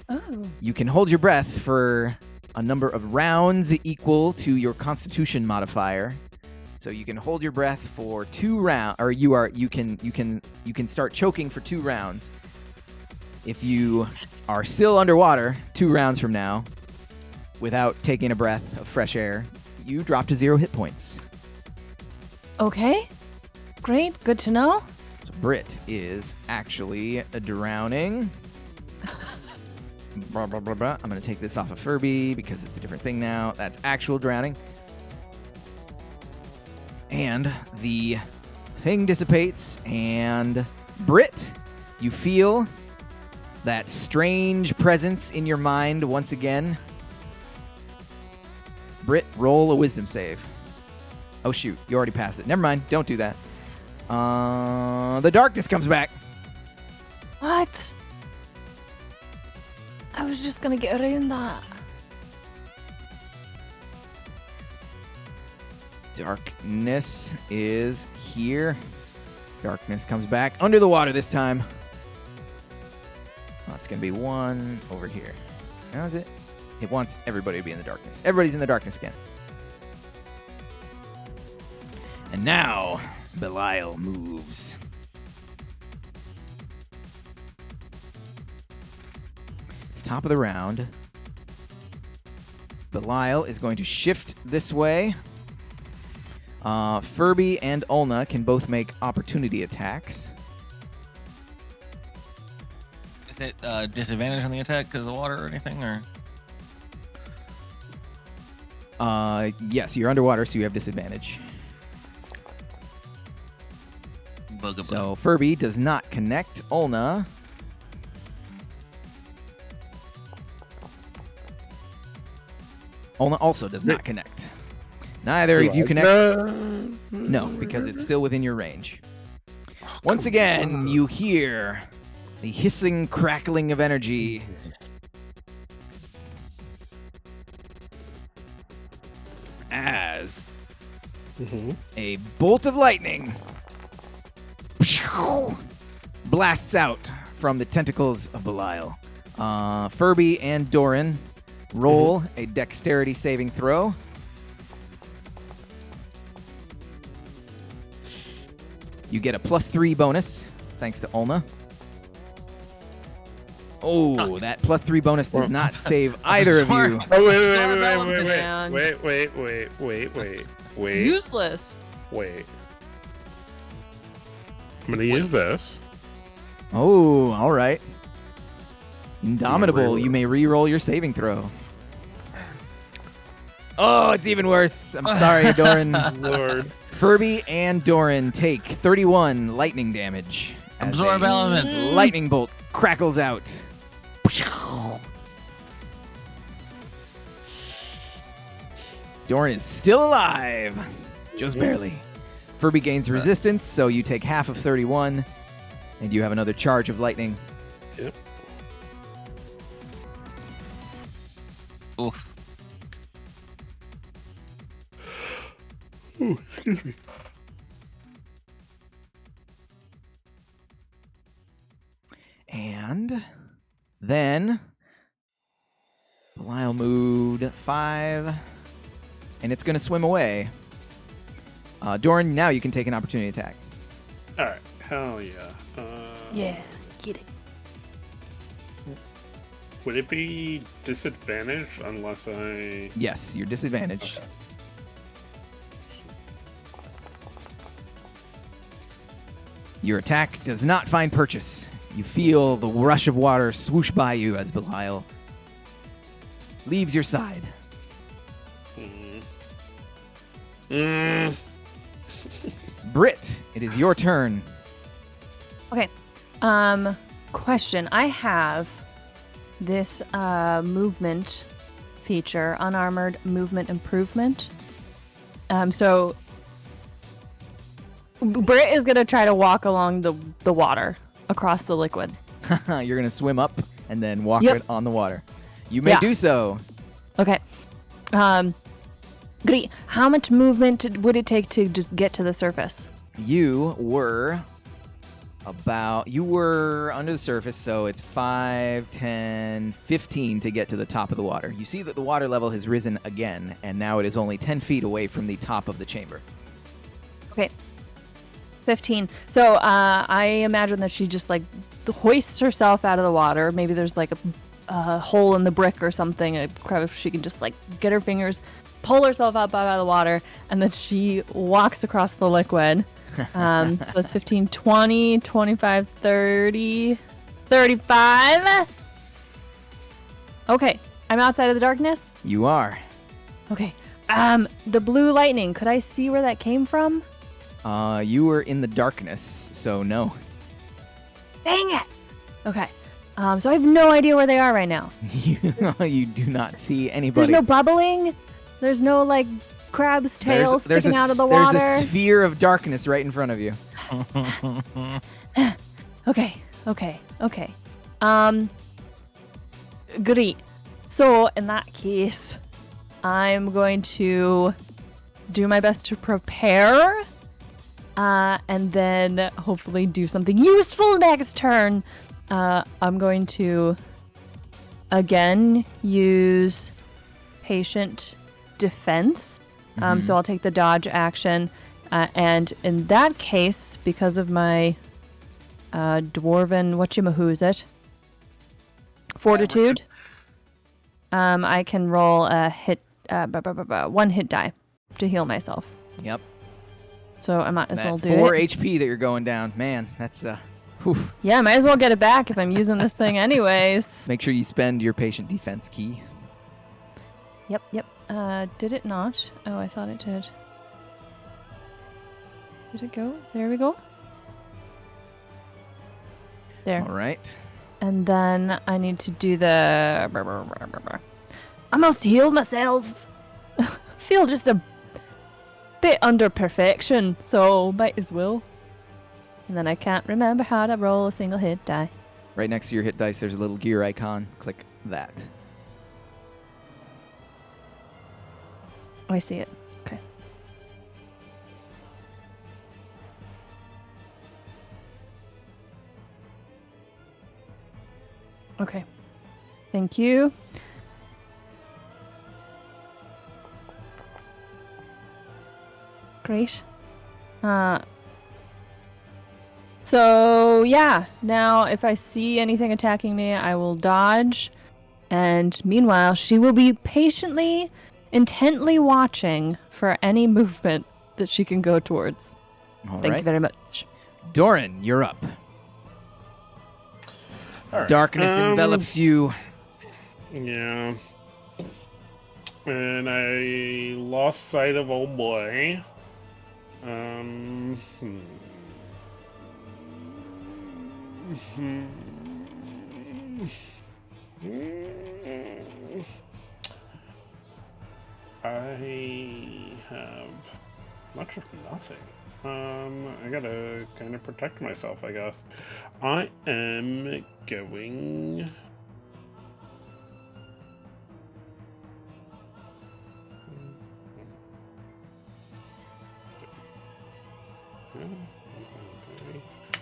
Oh. You can hold your breath for a number of rounds equal to your Constitution modifier. So you can hold your breath for 2 rounds, or you can start choking for 2 rounds. If you are still underwater 2 rounds from now, without taking a breath of fresh air, you drop to 0 hit points. Okay. Great. Good to know. So Britt is actually drowning. Blah, blah, blah, blah. I'm going to take this off of Furby because it's a different thing now. That's actual drowning. And the thing dissipates, and Britt, you feel that strange presence in your mind once again. Britt, roll a wisdom save. Oh, shoot. You already passed it. Never mind. Don't do that. The darkness comes back. What? I was just gonna get around that. Darkness is here. Darkness comes back. Under the water this time. Oh, it's going to be 1 over here. How's it? It wants everybody to be in the darkness. Everybody's in the darkness again. And now, Belial moves. It's top of the round. Belial is going to shift this way. Furby and Ulna can both make opportunity attacks. Is it disadvantage on the attack because of the water or anything, or? Yes, you're underwater, so you have disadvantage. Bugaboo. So Furby does not connect. Ulna. Ulna also does not connect. Neither of you connect. No, because it's still within your range. Once again, you hear the hissing, crackling of energy. as Mm-hmm. a bolt of lightning blasts out from the tentacles of Belial. Furby and Doran roll a dexterity saving throw. You get a +3 bonus, thanks to Ulna. Oh, that +3 bonus does not save either of you. Oh, wait. Useless. Wait. I'm gonna use this. Oh, all right. Indomitable, Reroll. you may re-roll your saving throw. Oh, it's even worse. I'm sorry, Doran. Lord. Furby and Doran take 31 lightning damage. as Absorb a elements. lightning bolt crackles out. Doran is still alive. Just barely. Furby gains resistance, so you take half of 31, and you have another charge of lightning. Yep. Oof. Ooh, excuse me. And then Belial moved 5, and it's going to swim away. Doran, now you can take an opportunity attack. All right. Hell yeah. Yeah, get it. Would it be disadvantaged unless I... Yes, you're disadvantaged. Okay. Your attack does not find purchase. You feel the rush of water swoosh by you as Belial leaves your side. Brit, it is your turn. Okay. Question. I have this movement feature, unarmored movement improvement. So Britt is gonna try to walk along the water across the liquid. You're going to swim up and then walk Yep. it on the water. You may Yeah. do so. Okay. Great. How much movement would it take to just get to the surface? You were under the surface, so it's 5, 10, 15 to get to the top of the water. You see that the water level has risen again, and now it is only 10 feet away from the top of the chamber. Okay. 15. So I imagine that she just like hoists herself out of the water. Maybe there's like a hole in the brick or something. A crevice. She can just like get her fingers, pull herself up out of the water, and then she walks across the liquid. So it's 15, 20, 25, 30, 35. Okay. I'm outside of the darkness. You are. Okay. The blue lightning. Could I see where that came from? You were in the darkness, so no. Dang it. Okay. So I have no idea where they are right now. You do not see anybody. There's no bubbling. There's no like crab's tail sticking out of the water. There's a sphere of darkness right in front of you. Okay. Great. So in that case, I'm going to do my best to prepare, and then hopefully do something useful next turn. I'm going to again use patient defense. So I'll take the dodge action, and in that case, because of my dwarven whatchamahoosit fortitude, I can roll a hit, 1 hit die to heal myself. Yep. So I might as well That do 4 it. HP that you're going down. Man, that's whew. Yeah, I might as well get it back if I'm using this thing anyways. Make sure you spend your patient defense key. Yep. Did it not? Oh, I thought it did. Did it go? There we go. There. All right. And then I need to do the... I must heal myself. Feel just a bit under perfection, so might as well. And then I can't remember how to roll a single hit die. Right next to your hit dice, there's a little gear icon. Click that. Oh, I see it. Okay. Thank you. Great. So yeah, now if I see anything attacking me, I will dodge. And meanwhile, she will be patiently, intently watching for any movement that she can go towards. All Thank right. you very much. Doran, you're up. All right. Darkness envelops you. Yeah. And I lost sight of old boy. I have much of nothing. I gotta kind of protect myself, I guess. I am going.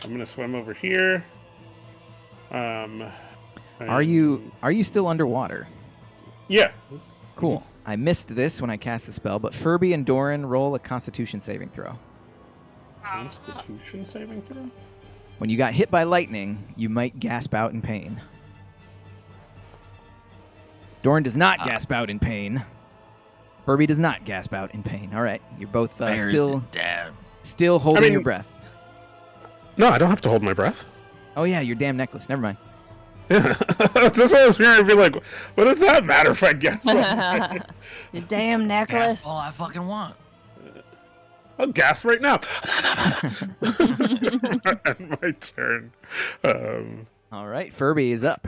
I'm gonna swim over here. Are you still underwater? Yeah. Cool. I missed this when I cast the spell, but Furby and Doran roll a Constitution saving throw. Constitution saving throw? When you got hit by lightning, you might gasp out in pain. Doran does not gasp out in pain. Furby does not gasp out in pain. All right, you're both still holding your breath. No, I don't have to hold my breath. Oh yeah, your damn necklace. Never mind. Yeah. That's what I was trying to be like, what does that matter if I gasp? Your damn necklace. That's all I fucking want. I'll gasp right now. My turn. All right, Furby is up.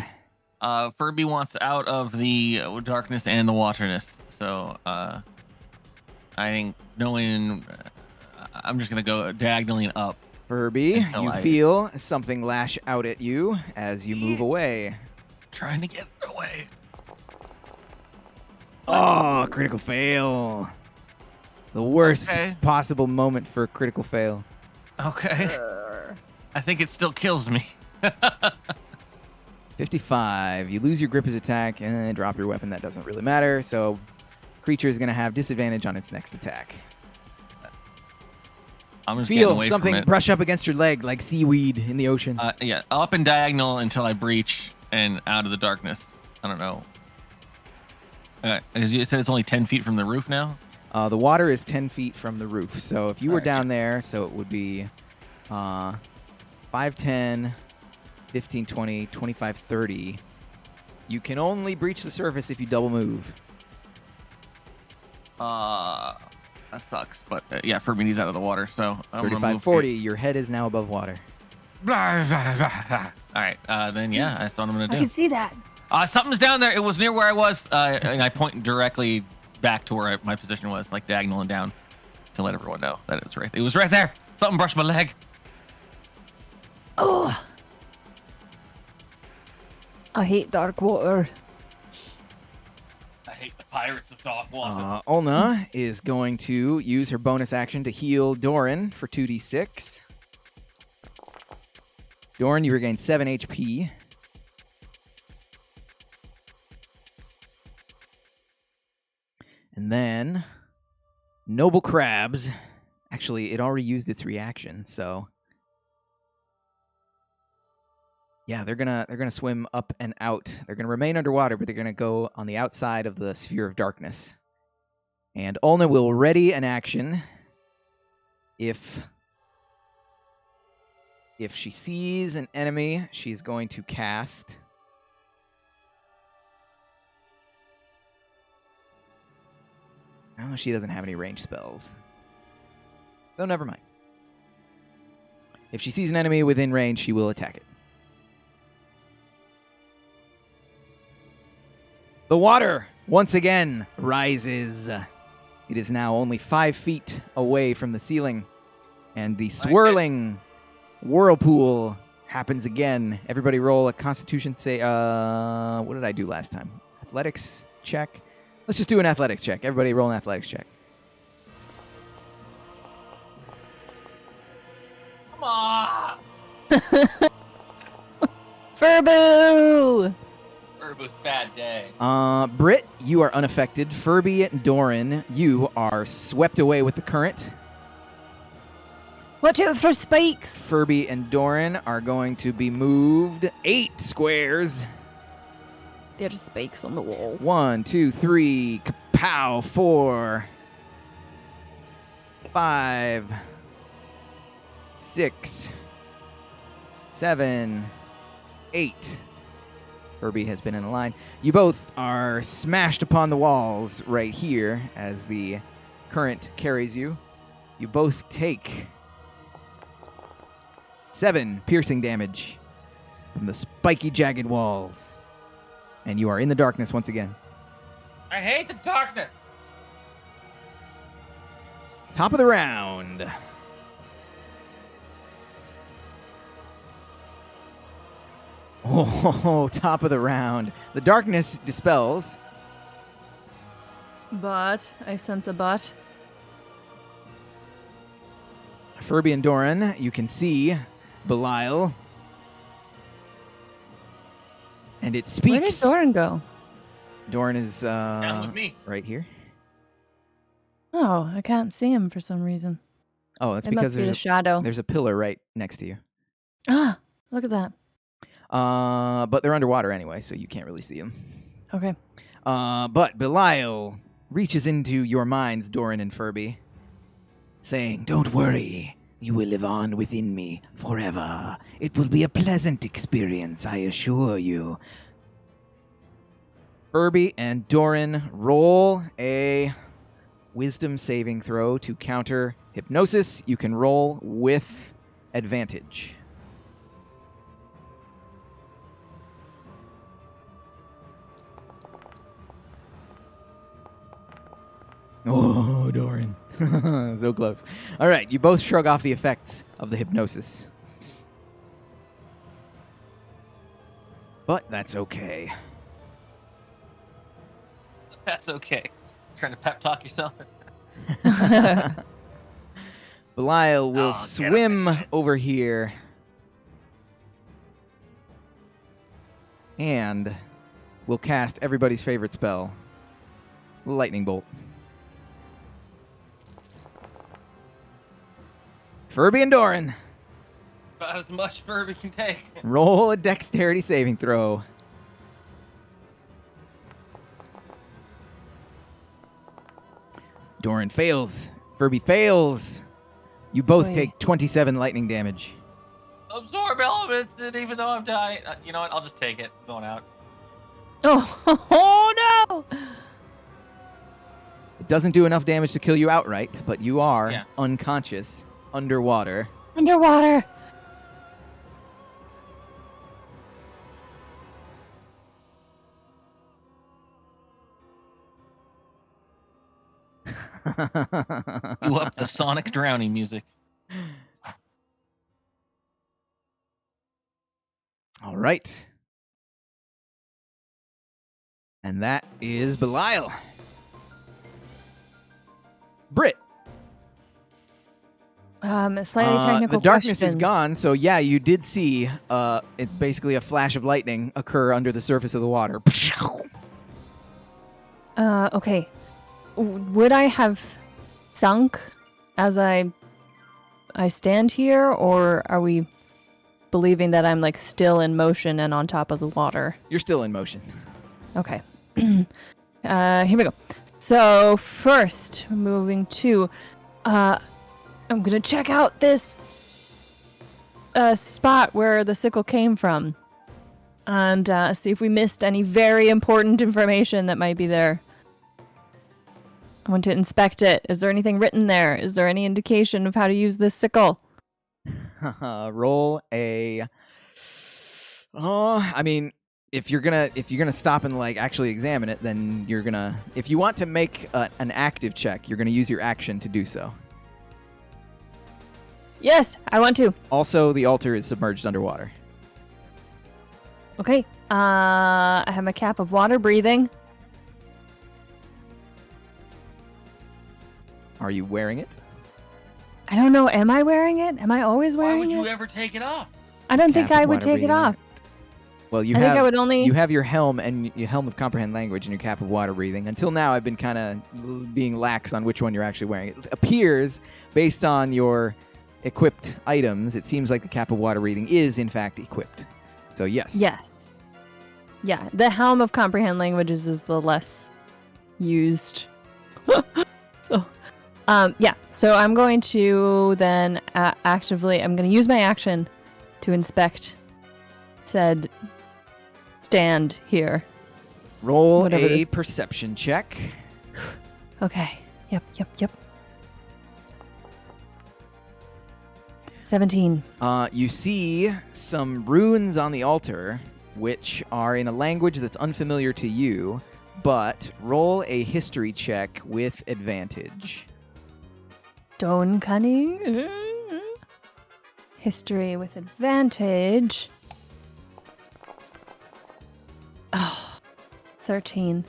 Furby wants out of the darkness and the waterness. So I think knowing, I'm just gonna go diagonally up. Furby, Until you I- feel something lash out at you as you move away. Trying to get away. Oh, critical fail. The worst Okay. possible moment for a critical fail. Okay. I think it still kills me. 55. You lose your grip as attack and drop your weapon. That doesn't really matter. So, creature is going to have disadvantage on its next attack. I'm just getting Feel away something from it. brush up against your leg like seaweed in the ocean. Yeah, up and diagonal until I breach and out of the darkness. I don't know. As you said, it's only 10 feet from the roof now? The water is 10 feet from the roof. So, if you were Alright, down there, so it would be 5, 10, 15, 20, 25, 30. You can only breach the surface if you double move. That sucks. But yeah, Furby's out of the water, so I'm 35, gonna move 40. Your head is now above water. All right, then yeah, that's what I'm gonna I do. can see that. Something's down there. It was near where I was, and I point directly back to where my position was, like diagonal and down, to let everyone know that it was right there. Something brushed my leg. Oh. I hate dark water. I hate the pirates of dark water. Ulna is going to use her bonus action to heal Doran for 2d6. Doran, you regain 7 HP. And then Noble Crabs. Actually, it already used its reaction, so yeah, they're gonna swim up and out. They're gonna remain underwater, but they're gonna go on the outside of the sphere of darkness. And Ulna will ready an action if she sees an enemy. She's going to cast. Oh, she doesn't have any range spells. So never mind. If she sees an enemy within range, she will attack it. The water, once again, rises. It is now only 5 feet away from the ceiling. And the swirling whirlpool happens again. Everybody roll a Constitution what did I do last time? Athletics check? Let's just do an athletics check. Everybody roll an athletics check. Come on. Furbu! Furbo's bad day. Britt, you are unaffected. Furby and Doran, you are swept away with the current. Watch out for spikes. Furby and Doran are going to be moved 8 squares. There are spikes on the walls. 1, 2, 3, kapow, 4, 5, 6, 7, 8. Furby has been in a line. You both are smashed upon the walls right here as the current carries you. You both take 7 piercing damage from the spiky, jagged walls. And you are in the darkness once again. I hate the darkness. Top of the round. Oh, top of the round. The darkness dispels. But I sense a but. Furby and Doran, you can see Belial. And it speaks. Where did Doran go? Doran is Down with me. right here. Oh, I can't see him for some reason. Oh, that's It because must be the shadow. there's a pillar right next to you. Ah, look at that. But they're underwater anyway, so you can't really see them. Okay. But Belial reaches into your minds, Doran and Furby, saying, "Don't worry. You will live on within me forever. It will be a pleasant experience, I assure you." Furby and Doran, roll a wisdom saving throw to counter hypnosis. You can roll with advantage. Oh, Doran. So close. All right, you both shrug off the effects of the hypnosis. But that's okay. That's okay. Trying to pep talk yourself. Belial will Oh, get swim him. over here and will cast everybody's favorite spell, Lightning Bolt. Furby and Doran, About as much Furby can take. roll a dexterity saving throw. Doran fails. Furby fails. You both Oy. take 27 lightning damage. Absorb elements, and even though I'm dying, you know what? I'll just take it. I'm going out. Oh no! It doesn't do enough damage to kill you outright, but you are Yeah. unconscious underwater. Underwater. You up the sonic drowning music. All right. And that is Belial. Britt. A slightly technical the darkness question. is gone, so yeah, you did see it's basically a flash of lightning occur under the surface of the water. Okay. Would I have sunk as I stand here, or are we believing that I'm like still in motion and on top of the water? You're still in motion. Okay. Here we go. So first, moving to, I'm gonna check out this spot where the sickle came from, and see if we missed any very important information that might be there. I want to inspect it. Is there anything written there? Is there any indication of how to use this sickle? Roll a. I mean, if you're gonna stop and like actually examine it, then you're gonna. If you want to make an active check, you're gonna use your action to do so. Yes, I want to. Also, the altar is submerged underwater. Okay. I have my cap of water breathing. Are you wearing it? I don't know. Am I wearing it? Am I always Why wearing would you it? ever take it off? I don't think Cap of I would water take it breathing. off. Well, I think I would only. you have your helm and your helm of comprehend language and your cap of water breathing. Until now, I've been kind of being lax on which one you're actually wearing. It appears, based on your equipped items, it seems like the cap of water breathing is in fact equipped. So yes. Yes. Yeah, the helm of comprehend languages is the less used. So, yeah. So I'm going to then actively. I'm going to use my action to inspect said stand here. Roll Whatever a this- perception check. Okay. Yep. 17. You see some runes on the altar, which are in a language that's unfamiliar to you, but roll a history check with advantage. Stone cunning. History with advantage. Oh, 13.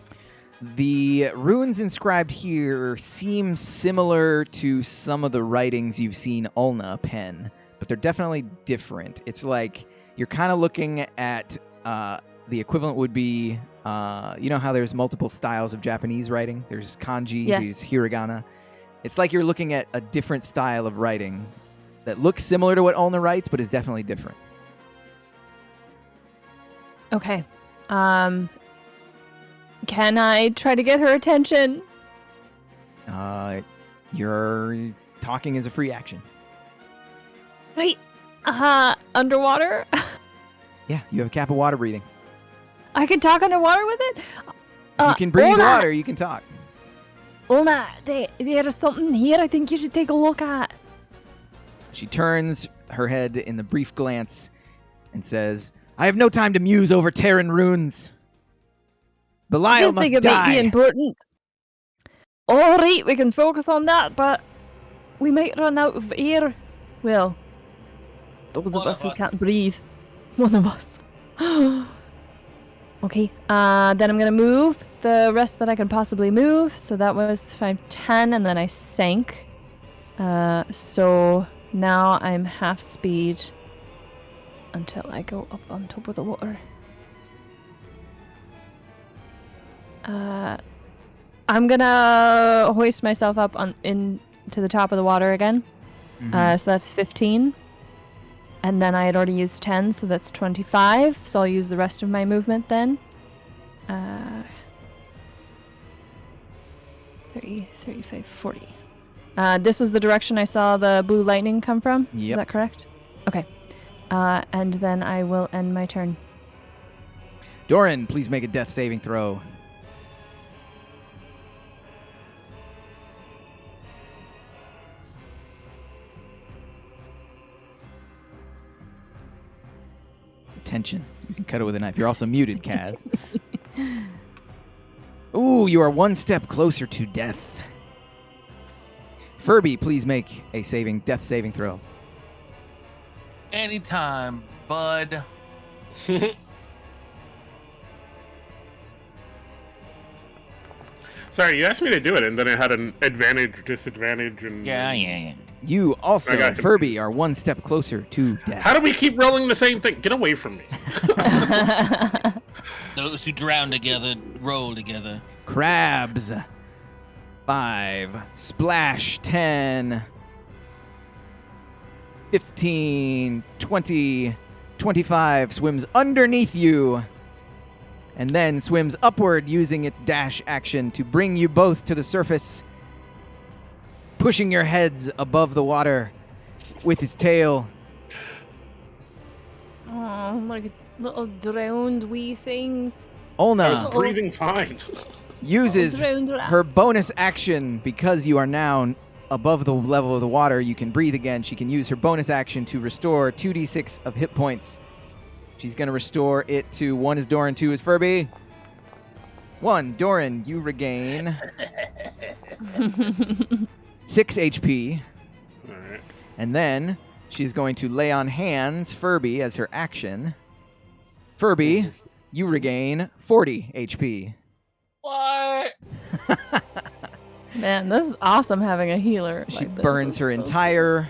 The runes inscribed here seem similar to some of the writings you've seen Ulna pen, but they're definitely different. It's like you're kind of looking at the equivalent would be, you know how there's multiple styles of Japanese writing? There's kanji, Yeah. there's hiragana. It's like you're looking at a different style of writing that looks similar to what Ulna writes, but is definitely different. Okay. Can I try to get her attention? Your talking is a free action. Wait. Underwater? Yeah, you have a cap of water breathing. I can talk underwater with it? You can breathe Ulna! water, you can talk. Ulna, there is something here I think you should take a look at. She turns her head in the brief glance and says, I have no time to muse over Terran runes. Belial I must think it might be die. important. All right, we can focus on that, but we might run out of air. Well, those One of us of who us. can't breathe. One of us. Okay, then I'm going to move the rest that I can possibly move. So that was 5, 10, and then I sank. So now I'm half speed until I go up on top of the water. I'm gonna hoist myself up to the top of the water again. Mhm. So that's 15. And then I had already used 10, so that's 25. So I'll use the rest of my movement then. 30, 35, 40. This was the direction I saw the blue lightning come from? Is Yep. that correct? Okay. And then I will end my turn. Doran, please make a death saving throw. Tension. You can cut it with a knife. You're also muted, Kaz. Ooh, you are one step closer to death. Furby, please make a death saving throw. Anytime, bud. Sorry, you asked me to do it, and then it had an advantage, disadvantage, and... Yeah. You also, I got Furby, confused. are one step closer to death. How do we keep rolling the same thing? Get away from me. Those who drown together roll together. Crabs. 5. Splash. 10. 15. 20. 25. Swims underneath you. And then swims upward using its dash action to bring you both to the surface, pushing your heads above the water with its tail. Oh, like little drowned wee things. I was Ulna breathing fine. uses Drowned rats. her bonus action because you are now above the level of the water. You can breathe again. She can use her bonus action to restore 2d6 of hit points. She's going to restore it to 1 is Doran, 2 is Furby. 1, Doran, you regain 6 HP. All right. And then she's going to lay on hands Furby as her action. Furby, you regain 40 HP. What? Man, this is awesome having a healer. She like this. burns This her is so entire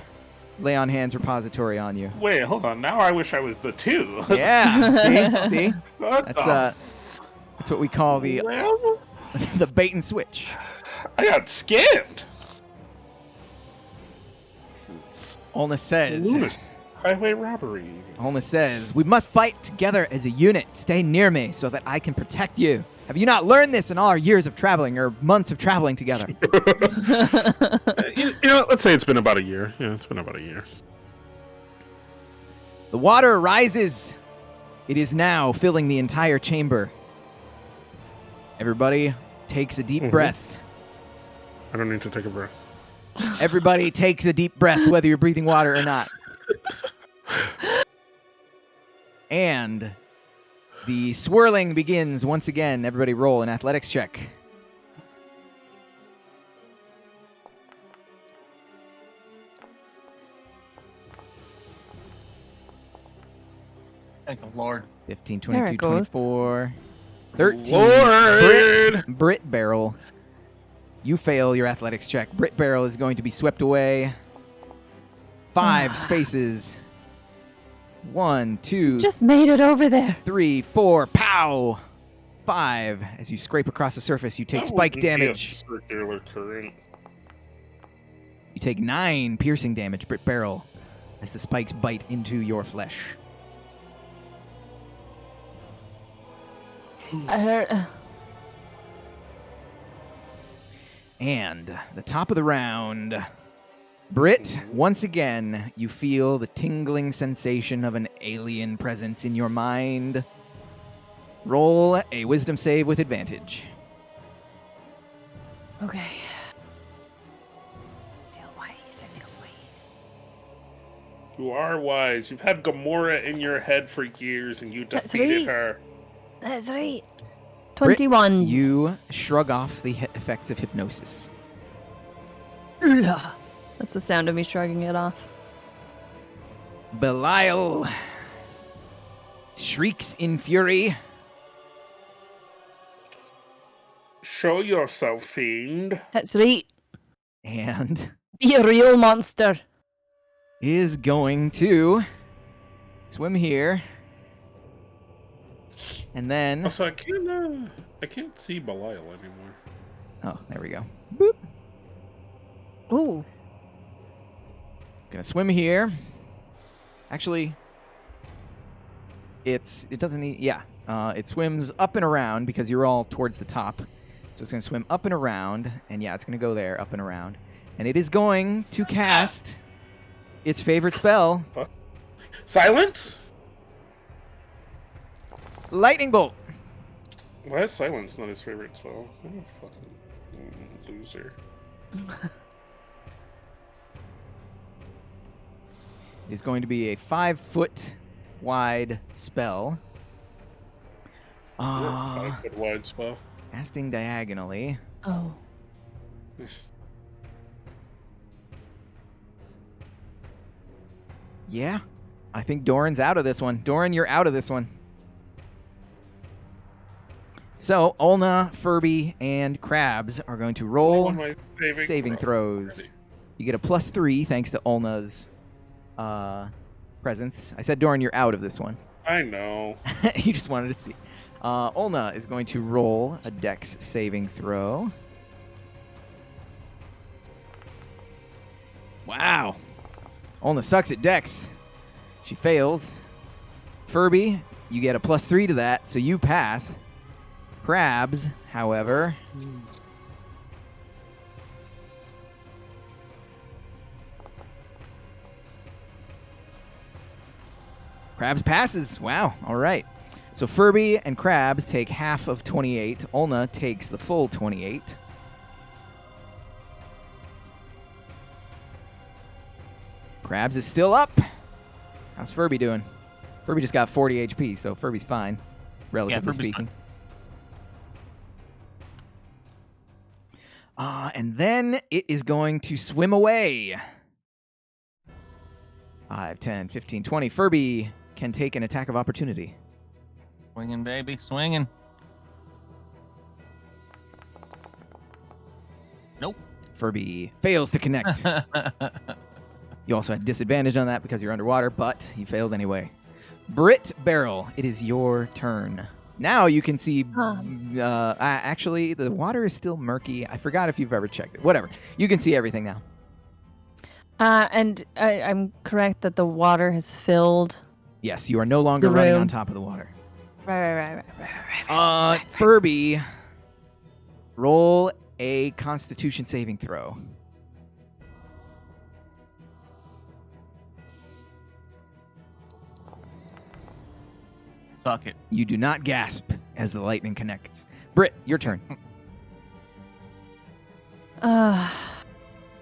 lay on hands repository on you. Wait, hold on. Now I wish I was the 2. Yeah, see? What That's what we call the well, the bait and switch. I got scammed. Ulna says, Lunacy. Highway robbery. Ulna says, we must fight together as a unit. Stay near me so that I can protect you. Have you not learned this in all our years of traveling or months of traveling together? you know, let's say it's been about a year. Yeah, it's been about a year. The water rises. It is now filling the entire chamber. Everybody takes a deep breath. I don't need to take a breath. Everybody takes a deep breath, whether you're breathing water or not. And the swirling begins once again. Everybody roll an athletics check. Thank the Lord. 15, There 22, it goes. 24, 13. Lord! Brit Barrel. You fail your athletics check. Brit Barrel is going to be swept away. 5 spaces. 1, 2, Just made it over there. 3, 4. Pow! 5. As you scrape across the surface, you take That spike wouldn't be a damage. circular current. You take 9 piercing damage, Brit Barrel, as the spikes bite into your flesh. I heard. And the top of the round, Brit, once again, you feel the tingling sensation of an alien presence in your mind. Roll a wisdom save with advantage. Okay. I feel wise. You are wise. You've had Gamora in your head for years, and you That's defeated right. her. That's right. Brit, 21. you shrug off the effects of hypnosis. That's the sound of me shrugging it off. Belial shrieks in fury. Show yourself, fiend. That's right. And Be a real monster. is going to swim here. And then... Also, I can't see Belial anymore. Oh, there we go. Boop. Ooh. Gonna swim here. Actually, it doesn't need... Yeah. It swims up and around because you're all towards the top. So it's gonna swim up and around. And yeah, it's gonna go there, up and around. And it is going to cast its favorite spell, Silence? Lightning Bolt. Why is silence not his favorite spell? I'm a fucking loser. It is going to be a 5-foot wide spell. You're a 5-foot wide spell. Casting diagonally. Oh. Yeah. I think Doran's out of this one. Doran, you're out of this one. So, Ulna, Furby, and Krabs are going to roll One of my saving throws. You get a +3 thanks to Ulna's presence. I said, Doran, you're out of this one. I know. You just wanted to see. Ulna is going to roll a dex saving throw. Wow. Ulna sucks at dex. She fails. Furby, you get a +3 to that, so you pass. Krabs, however... Krabs passes. Wow. All right. So Furby and Krabs take half of 28. Ulna takes the full 28. Krabs is still up. How's Furby doing? Furby just got 40 HP, so Furby's fine, relatively Furby's speaking. And then it is going to swim away. 5, 10, 15, 20. Furby can take an attack of opportunity. Swinging, baby, swinging. Nope. Furby fails to connect. You also had disadvantage on that because you're underwater, but you failed anyway. Brit Barrel, it is your turn. Now you can see. Actually, the water is still murky. I forgot if you've ever checked it. Whatever. You can see everything now. And I'm correct that the water has filled. Yes, you are no longer The running room. on top of the water. Right. Furby, roll a Constitution saving throw. Suck it. You do not gasp as the lightning connects. Britt, your turn.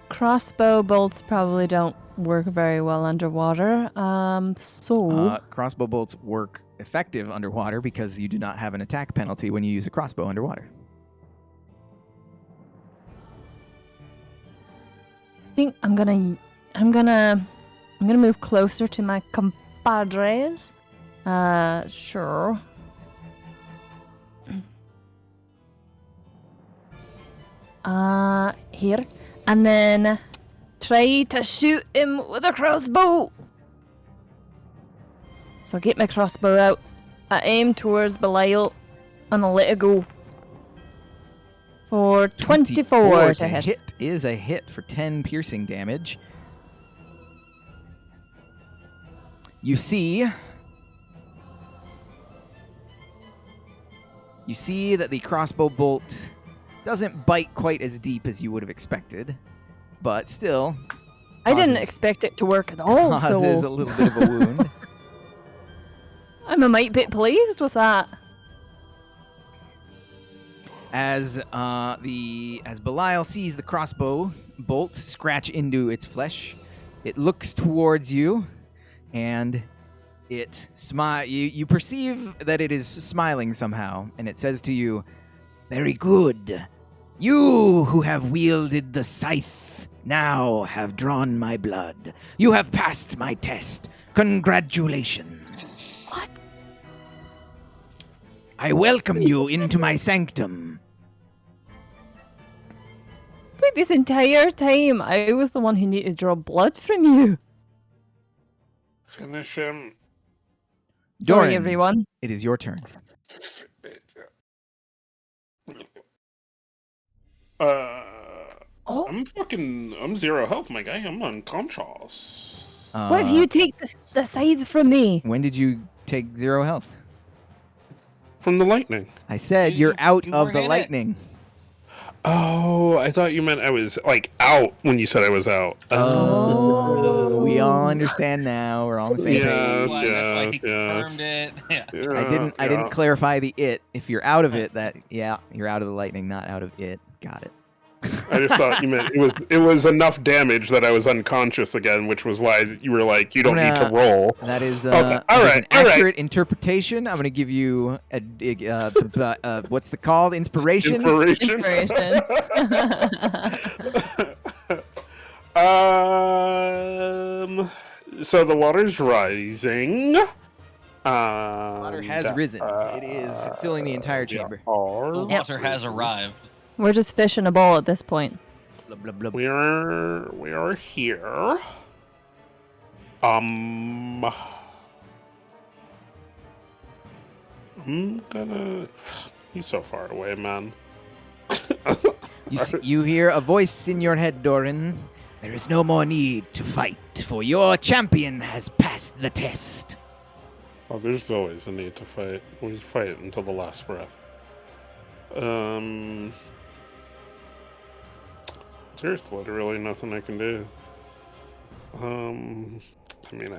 Crossbow bolts probably don't work very well underwater. Crossbow bolts work effective underwater because you do not have an attack penalty when you use a crossbow underwater. I think I'm gonna move closer to my compadres. Sure. Here. And then try to shoot him with a crossbow. So I get my crossbow out. I aim towards Belial and I let it go. For 24 to hit. Hit is a hit for 10 piercing damage. You see that the crossbow bolt doesn't bite quite as deep as you would have expected, but still I didn't expect it to work at all, causes so a little bit of a wound. I'm a mite bit pleased with that. As Belial sees the crossbow bolt scratch into its flesh, it looks towards you, and it you perceive that it is smiling somehow, and it says to you, "Very good. You who have wielded the scythe now have drawn my blood. You have passed my test. Congratulations. What? I welcome you into my sanctum." Wait, this entire time I was the one who needed to draw blood from you. Finish him. Sorry, Doran, everyone. it is your turn. Oh, I'm 0 health, my guy. I'm unconscious. what if you take the scythe from me? When did you take 0 health? From the lightning. I said You- you're out you of weren't the in it. lightning. Oh, I thought you meant I was like out when you said I was out. We all understand now. We're all on the same Yeah. page. Why, that's why he yes. confirmed it. Yeah. I didn't clarify the it. If you're out of it, you're out of the lightning, not out of it. Got it. I just thought you meant it was enough damage that I was unconscious again, which was why you were like, you don't need to roll. That is Okay, that all is right, an all right. accurate interpretation. I'm going to give you what's the called? Inspiration. Inspiration. So the water's rising. Water has risen. It is filling the entire chamber. The water has arrived. We're just fish in a bowl at this point. Blah, blah, blah. We are here. I'm gonna. He's so far away, man. You hear a voice in your head, Doran. There is no more need to fight, for your champion has passed the test. Oh, there's always a need to fight. We fight until the last breath. There's literally nothing I can do. I mean,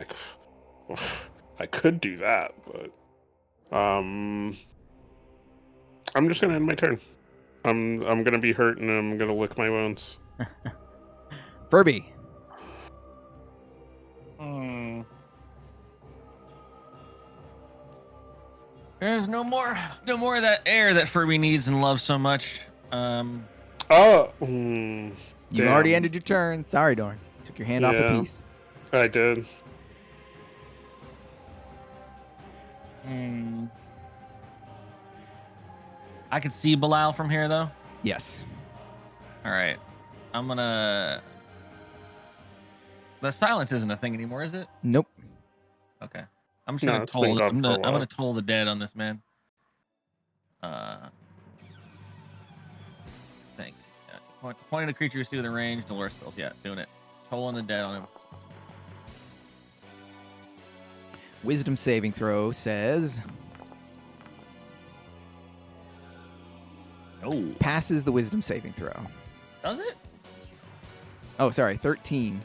I could do that, but I'm just gonna end my turn. I'm gonna be hurt and I'm gonna lick my wounds. Furby. There's no more of that air that Furby needs and loves so much. You already ended your turn. Sorry, Doran. Took your hand off the Yeah. piece. I did. I could see Belial from here, though. Yes. All right. I'm gonna The silence isn't a thing anymore, is it? Nope. Okay. I'm just No, gonna it's been toll. gone I'm for a gonna while. toll the dead on this man. Thank you. Yeah. Pointing a creature you see within range. Dolores spells. Yeah, doing it. Tolling the dead on him. Wisdom saving throw says Oh, passes the wisdom saving throw. does it? Oh, sorry, 13.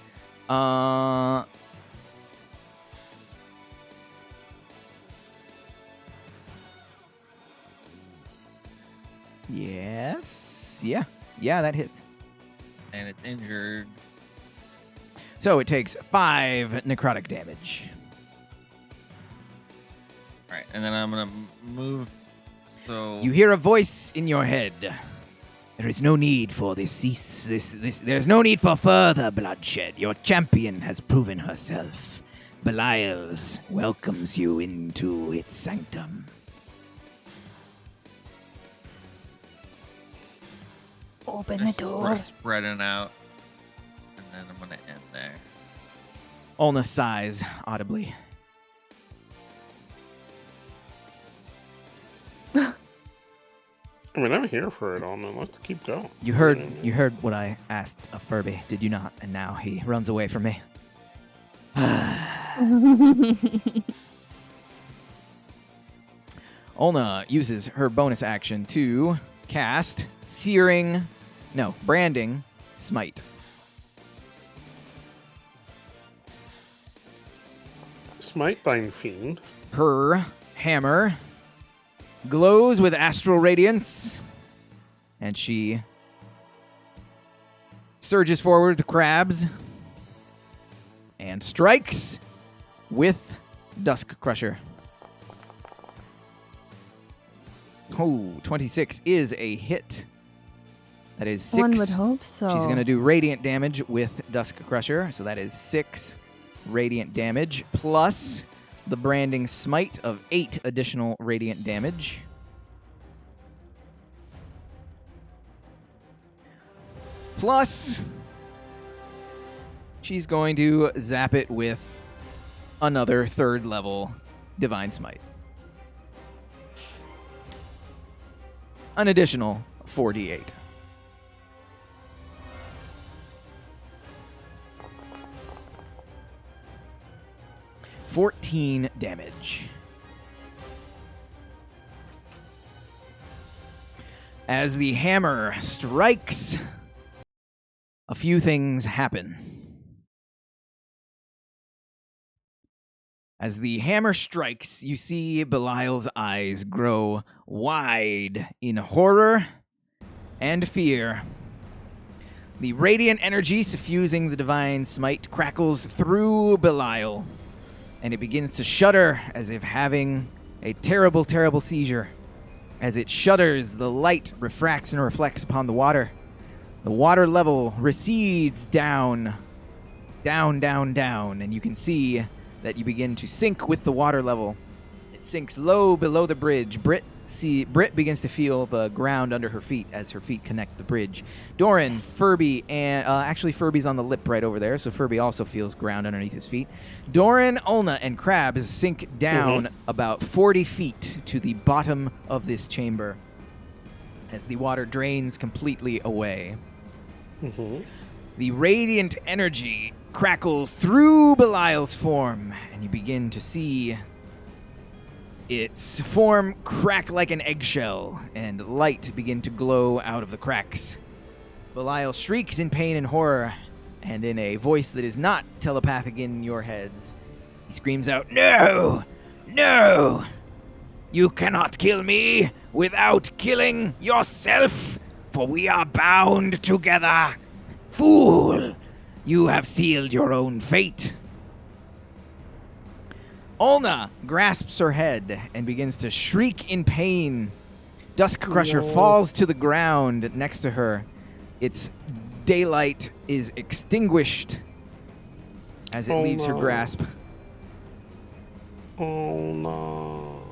Yes. Yeah, that hits. And it's injured. So it takes 5 necrotic damage. All right, and then I'm gonna move. So You hear a voice in your head. There is no need for this. There's no need for further bloodshed. Your champion has proven herself. Belial's welcomes you into its sanctum. Open the door. Spreading out, and then I'm gonna end there. Ulna sighs audibly. I mean, I'm here for it all, man. Let's keep going. You heard what I asked of Furby, did you not? And now he runs away from me. Ulna uses her bonus action to cast Branding Smite. Smite thine fiend. Her hammer glows with astral radiance, and she surges forward to Crabs and strikes with Dusk Crusher. Oh, 26 is a hit. That is 6. One would hope so. She's going to do radiant damage with Dusk Crusher, so that is 6 radiant damage, plus the branding smite of 8 additional radiant damage. Plus, she's going to zap it with another 3rd level Divine Smite. An additional 4d8. $14 damage. As the hammer strikes, a few things happen. As the hammer strikes, you see Belial's eyes grow wide in horror and fear. The radiant energy suffusing the divine smite crackles through Belial, and it begins to shudder as if having a terrible, terrible seizure. As it shudders, the light refracts and reflects upon the water. The water level recedes down, and you can see that you begin to sink with the water level. It sinks low below the bridge. Britt begins to feel the ground under her feet as her feet connect the bridge. Doran, Furby, and actually Furby's on the lip right over there, so Furby also feels ground underneath his feet. Doran, Ulna, and Crabs sink down about 40 feet to the bottom of this chamber as the water drains completely away. The radiant energy crackles through Belial's form, and you begin to see its form crack like an eggshell, and light begin to glow out of the cracks. Belial shrieks in pain and horror, and in a voice that is not telepathic in your heads, he screams out, "No! No! You cannot kill me without killing yourself, for we are bound together. Fool! You have sealed your own fate." Ulna grasps her head and begins to shriek in pain. Dusk Crusher falls to the ground next to her. Its daylight is extinguished as it leaves her grasp. Oh no.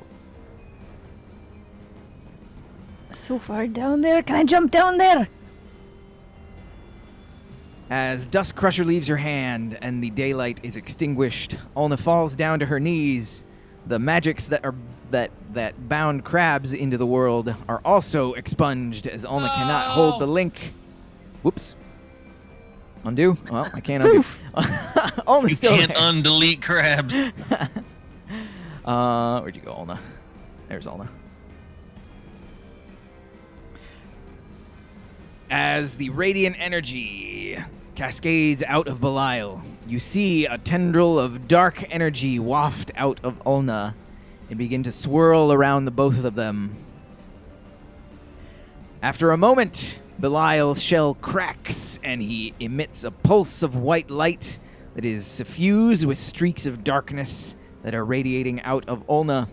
So far down there. Can I jump down there? As Dust Crusher leaves your hand and the daylight is extinguished, Ulna falls down to her knees. The magics that bound crabs into the world are also expunged as Ulna cannot hold the link. Whoops. Undo? Well, I can't undo. Ulna's You still can't there. undelete crabs. Where'd you go, Ulna? There's Ulna. As the radiant energy cascades out of Belial, you see a tendril of dark energy waft out of Ulna and begin to swirl around the both of them. After a moment, Belial's shell cracks and he emits a pulse of white light that is suffused with streaks of darkness that are radiating out of Ulna.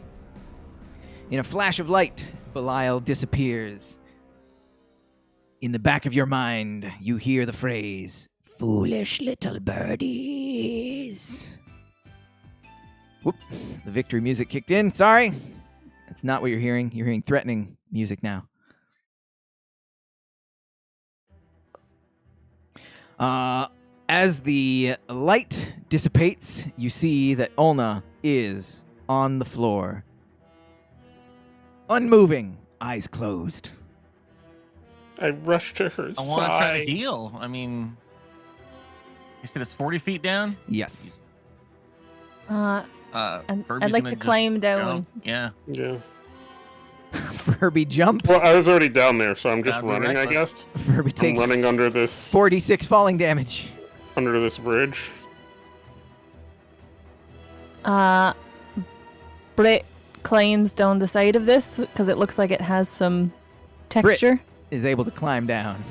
In a flash of light, Belial disappears. In the back of your mind, you hear the phrase, "Foolish little birdies." Whoop, the victory music kicked in. Sorry. That's not what you're hearing. You're hearing threatening music now. As the light dissipates, you see that Ulna is on the floor. Unmoving, eyes closed. I rushed to her I want to try side. to heal. I mean, you said it's 40 feet down? Yes. I'd Furby's like gonna to just climb go. down. Yeah. Yeah. Furby jumps. Well, I was already down there, so I'm just That'd be running, I reckless. guess. Furby I'm takes running under this 4d6 falling damage. bridge. Britt climbs down the side of this because it looks like it has some texture. Is able to climb down.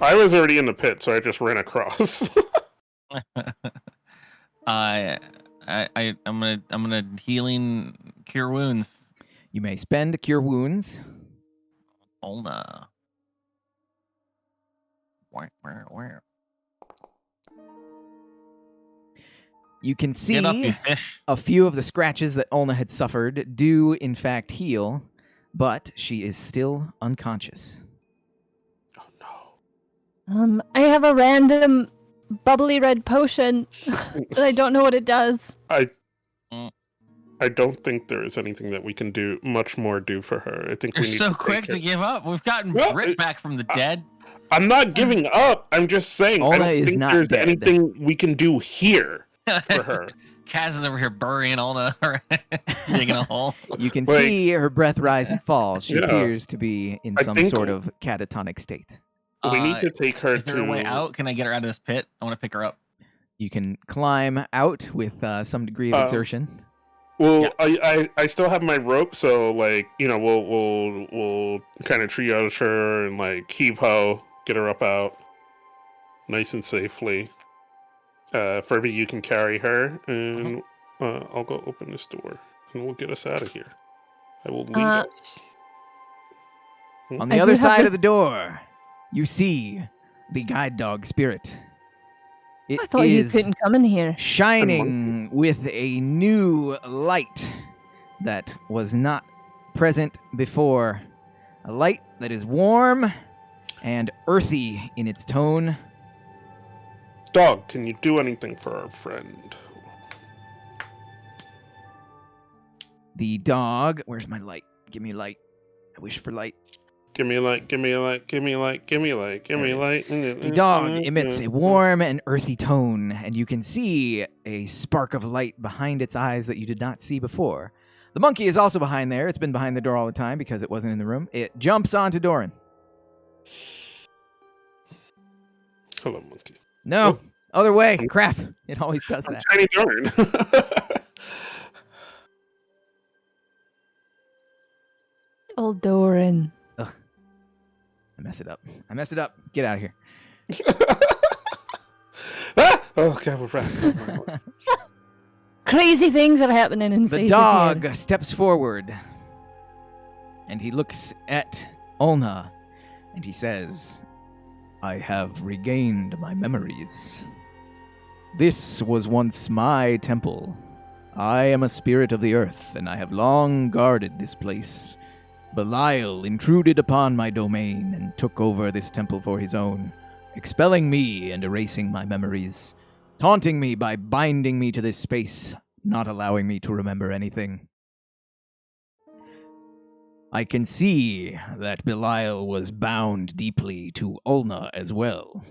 I was already in the pit, so I just ran across. I'm gonna healing cure wounds. You may spend Cure Wounds. Ulna. Where? You can Get up, see you fish. a few of the scratches that Ulna had suffered do in fact heal, but she is still unconscious. Oh no. I have a random bubbly red potion, but I don't know what it does. I don't think there is anything that we can do much more do for her. I think You're we need so to quick take to her. give up. We've gotten Well, Brit back from the dead. I'm not giving up. I'm just saying I Ulna don't is think not there's dead. anything we can do here for her. Kaz is over here burying Ulna, digging a hole. You can Like- see her breath rise and fall. She Yeah. appears to be in I some think- sort of catatonic state. We need to take her Is there to. a way out? Can I get her out of this pit? I want to pick her up. You can climb out with some degree of exertion. Well, I still have my rope, so like we'll kind of triage her and like heave ho, get her up out, nice and safely. Furby, you can carry her, and I'll go open this door, and we'll get us out of here. I will lead us. On I the do other have side this- of the door, you see the guide dog spirit. It I thought you is couldn't come in here. shining with a new light that was not present before. A light that is warm and earthy in its tone. Dog, can you do anything for our friend? The dog. Where's my light? Give me light. I wish for light. Give me a light, give me a light, give me a light, give me a light, give me a light. The dog emits a warm and earthy tone, and you can see a spark of light behind its eyes that you did not see before. The monkey is also behind there. It's been behind the door all the time because it wasn't in the room. It jumps onto Doran. Hello, monkey. No, Oh. other way. Crap. It always does I'm that. tiny darn. Old Doran. I messed it up. I messed it up. Get out of here. Ah! Oh, God, we're back. Crazy things are happening in The Sage dog here. steps forward, and he looks at Ulna, and he says, I have regained my memories. This was once my temple. I am a spirit of the earth, and I have long guarded this place. Belial intruded upon my domain and took over this temple for his own, expelling me and erasing my memories, taunting me by binding me to this space, not allowing me to remember anything. I can see that Belial was bound deeply to Ulna as well.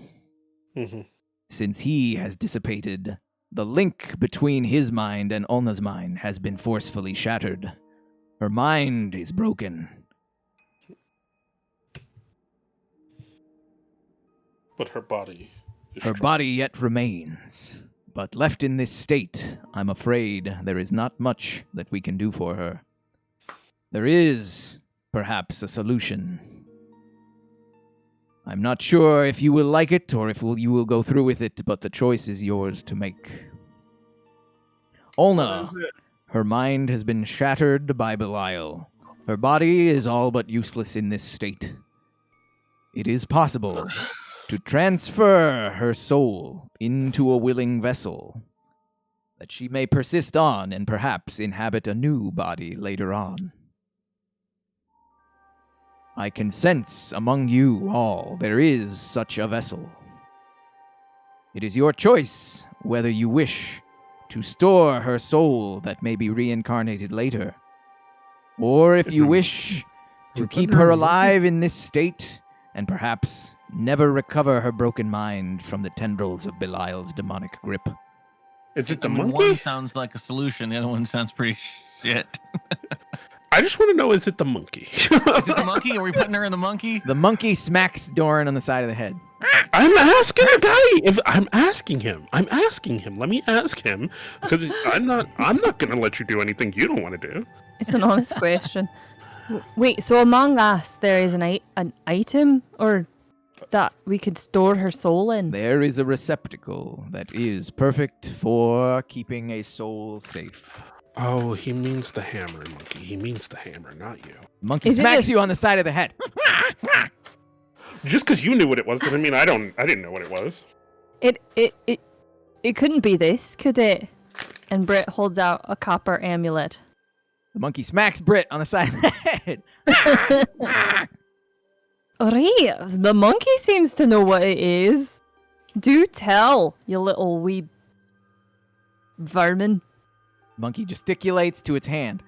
Mm-hmm. Since he has dissipated, the link between his mind and Ulna's mind has been forcefully shattered. Her mind is broken. But her body is Her strong. body yet remains. But left in this state, I'm afraid there is not much that we can do for her. There is, perhaps, a solution. I'm not sure if you will like it or if you will go through with it, but the choice is yours to make. Ulna, What is it? her mind has been shattered by Belial. Her body is all but useless in this state. It is possible to transfer her soul into a willing vessel, that she may persist on and perhaps inhabit a new body later on. I can sense among you all there is such a vessel. It is your choice whether you wish to store her soul that may be reincarnated later, or if you wish to keep her alive in this state and perhaps never recover her broken mind from the tendrils of Belial's demonic grip. Is it the I mean, monkey? one sounds like a solution. The other one sounds pretty shit. I just want to know, is it the monkey? Is it the monkey? Are we putting her in the monkey? The monkey smacks Doran on the side of the head. I'm asking the guy. If I'm asking him. Let me ask him, because I'm not gonna let you do anything you don't want to do. It's an honest question. Wait, so among us, there is an item or that we could store her soul in? There is a receptacle that is perfect for keeping a soul safe. Oh, he means the hammer, monkey. He means the hammer, not you. Monkey Is it smacks a- you on the side of the head. Just because you knew what it was doesn't mean I didn't know what it was. It couldn't be this, could it? And Britt holds out a copper amulet. The monkey smacks Brit on the side of the head. Alright, the monkey seems to know what it is. Do tell, you little wee vermin. Monkey gesticulates to its hand.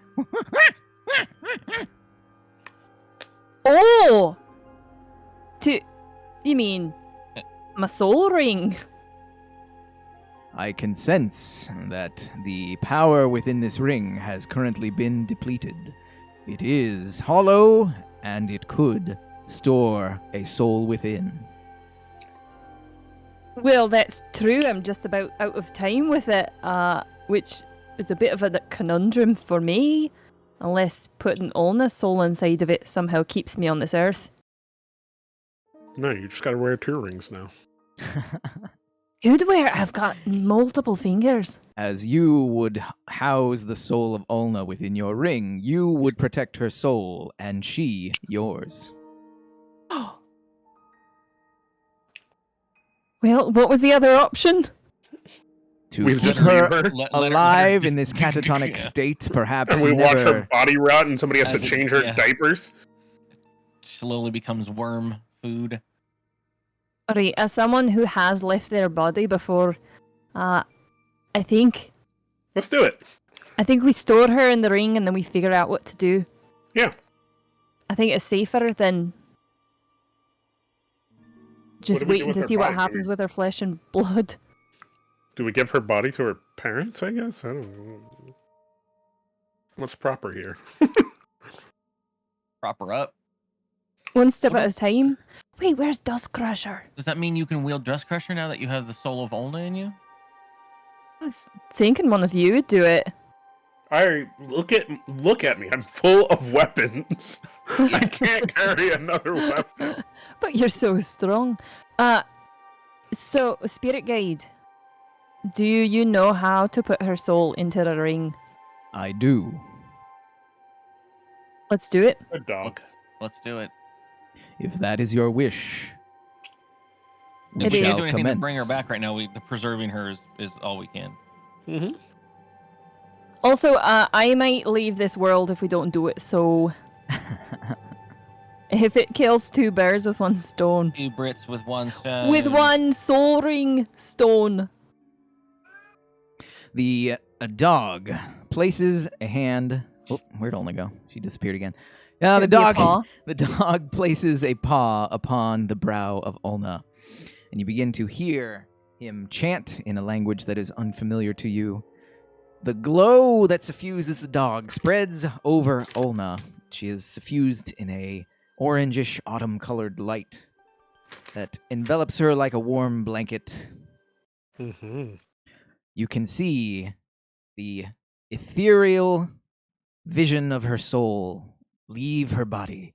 Oh! You mean my soul ring? I can sense that the power within this ring has currently been depleted. It is hollow, and it could store a soul within. Well, that's true. I'm just about out of time with it, which is a bit of a conundrum for me, unless putting Ulna's soul inside of it somehow keeps me on this earth. No, you just gotta wear 2 rings now. Good where I've got multiple fingers. As you would house the soul of Ulna within your ring, you would protect her soul, and she yours. Well, what was the other option? To We keep just her leave her. Let her alive in just- this catatonic Yeah. state, perhaps And we watch never... her body rot, and somebody has As to it- change her yeah. diapers. Slowly becomes worm food. Alright, as someone who has left their body before, I think Let's do it. we store her in the ring and then we figure out what to do. Yeah. I think it's safer than just do we do waiting with to her see what body? happens with her flesh and blood. Do we give her body to her parents, I guess? I don't know. What's proper here? Prop her up. One step What at a time. Wait, where's Dust Crusher? Does that mean you can wield Dust Crusher now that you have the soul of Ulna in you? I was thinking one of you would do it. Look at me. I'm full of weapons. I can't carry another weapon. But you're so strong. So, Spirit Guide, do you know how to put her soul into the ring? I do. Let's do it. A dog. Let's do it. If that is your wish, we If we It can't shall do anything commence. to bring her back right now, the preserving her is all we can. Mm-hmm. Also, I might leave this world if we don't do it, so If it kills 2 bears with 1 stone. 2 Brits with 1 stone. With 1 soul ring stone. The dog places a hand. Oh, where'd Ulna go? She disappeared again. Now the Could be a dog. paw. The dog places a paw upon the brow of Ulna, and you begin to hear him chant in a language that is unfamiliar to you. The glow that suffuses the dog spreads over Ulna. She is suffused in a orangish autumn-colored light that envelops her like a warm blanket. Mm-hmm. You can see the ethereal vision of her soul leave her body,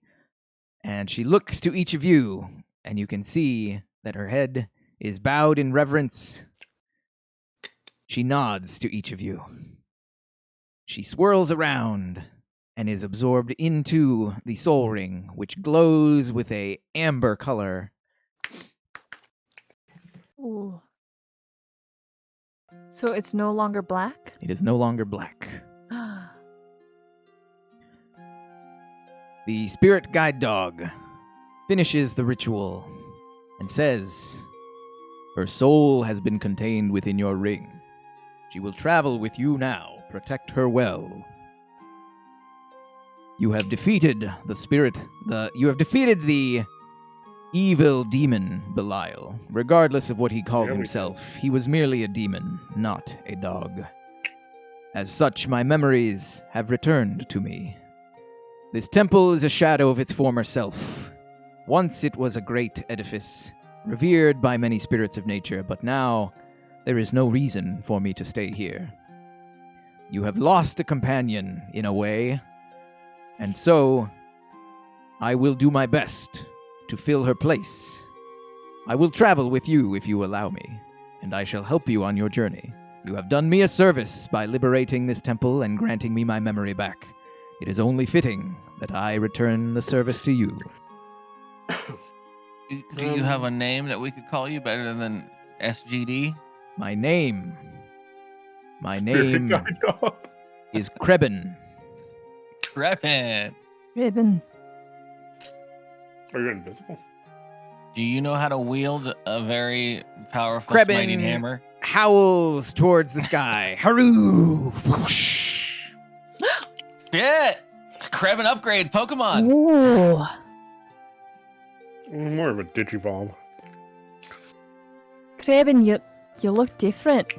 and she looks to each of you, and you can see that her head is bowed in reverence. She nods to each of you. She swirls around and is absorbed into the soul ring, which glows with a amber color. Ooh. So it's no longer black? It is no longer black. The spirit guide dog finishes the ritual and says, "Her soul has been contained within your ring. She will travel with you now. Protect her well. You have defeated the spirit. You have defeated the evil demon Belial. Regardless of what he called himself, he was merely a demon, not a dog. As such, my memories have returned to me. This temple is a shadow of its former self. Once it was a great edifice, revered by many spirits of nature, but now there is no reason for me to stay here. You have lost a companion, in a way, and so I will do my best to fill her place. I will travel with you if you allow me, and I shall help you on your journey. You have done me a service by liberating this temple and granting me my memory back. It is only fitting that I return the service to you." Do you have a name that we could call you better than SGD? My name Spirit guide dog. is Krebin. Reppin'. Ribbon. Are you invisible? Do you know how to wield a very powerful Krebin. smiting hammer? Howls towards the sky. Haru! Whoosh! Shit! It's Krebin upgrade Pokemon. Ooh. More of a Digivolve. Krebin, you look different.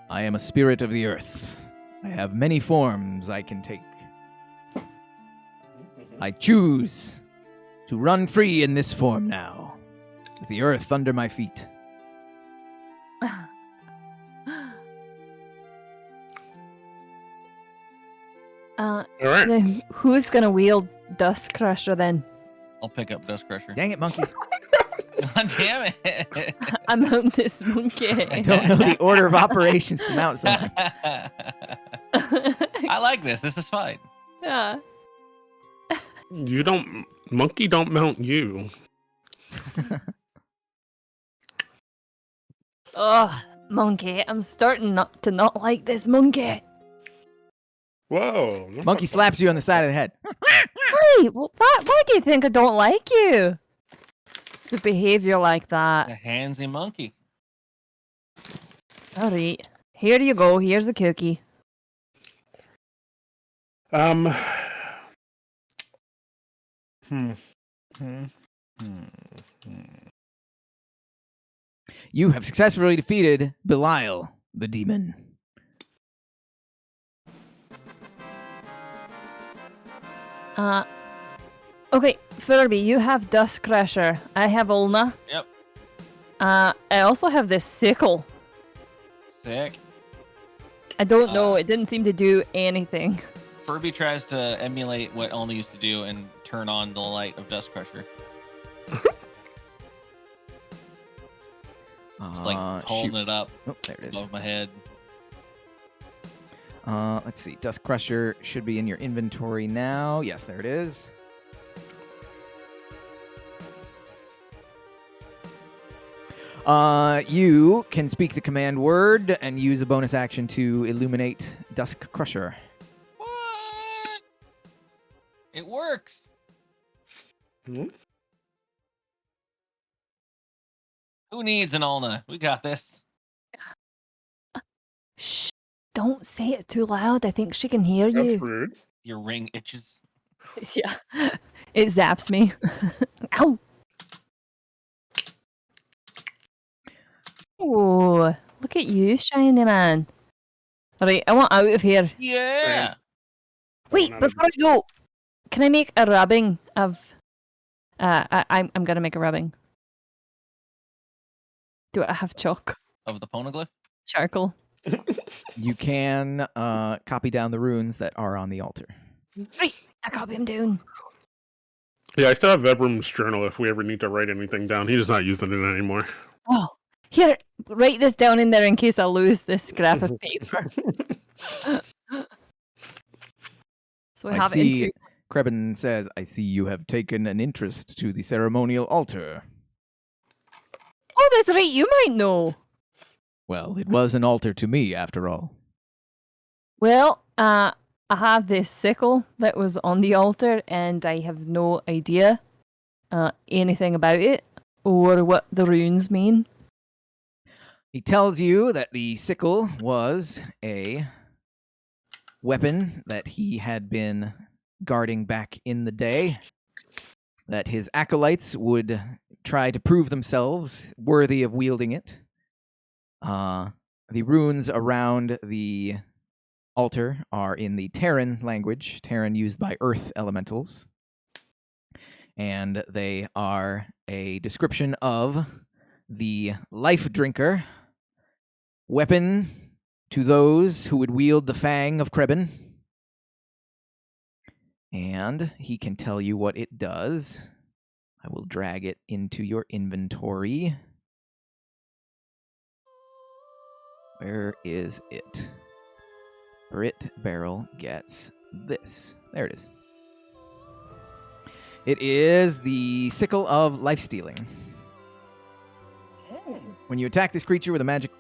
I am a spirit of the earth. I have many forms I can take. I choose to run free in this form now, with the earth under my feet. All right. Then who's gonna wield Dust Crusher then? I'll pick up Dust Crusher. Dang it, monkey. God damn it. I'm on this monkey. I don't know the order of operations to mount something. I like this. This is fine. Yeah. Monkey don't mount you. Oh, monkey. I'm starting not to not like this monkey. Whoa. Monkey slaps you on the side of the head. Hey, why do you think I don't like you? It's a behavior like that. A handsy monkey. All right. Here you go. Here's a cookie. You have successfully defeated Belial, the demon. Okay, Furby, you have Dust Crusher. I have Ulna. Yep. I also have this sickle. Sick. I don't know. It didn't seem to do anything. Furby tries to emulate what Elna used to do and turn on the light of Dust Crusher. Like holding it up Oh, there it is. above my head. Let's see. Dust Crusher should be in your inventory now. Yes, there it is. You can speak the command word and use a bonus action to illuminate Dusk Crusher. What? It works. Hmm? Who needs an Ulna? We got this. Shh! Don't say it too loud. I think she can hear That's you. rude. Your ring itches. Yeah. It zaps me. Ow! Oh, look at you, shiny man. Alright, I want out of here. Yeah. Wait, Not before I go, can I make a rubbing of... I'm gonna make a rubbing. Do I have chalk? Of the poneglyph? Charcoal? You can copy down the runes that are on the altar. Right, I copy him down. Yeah, I still have Vebram's journal if we ever need to write anything down. He's not using it anymore. Oh, here, write this down in there in case I lose this scrap of paper. So we I have it see, in two. Krebin says, I see you have taken an interest to the ceremonial altar. Oh, that's right, you might know. Well, it was an altar to me, after all. Well, I have this sickle that was on the altar, and I have no idea anything about it or what the runes mean. He tells you that the sickle was a weapon that he had been guarding back in the day, that his acolytes would try to prove themselves worthy of wielding it. The runes around the altar are in the Terran language, Terran used by earth elementals. And they are a description of the life drinker, weapon to those who would wield the fang of Krebin. And he can tell you what it does. I will drag it into your inventory. Where is it? Brit Barrel gets this. There it is. It is the Sickle of Life Stealing. When you attack this creature with a magic,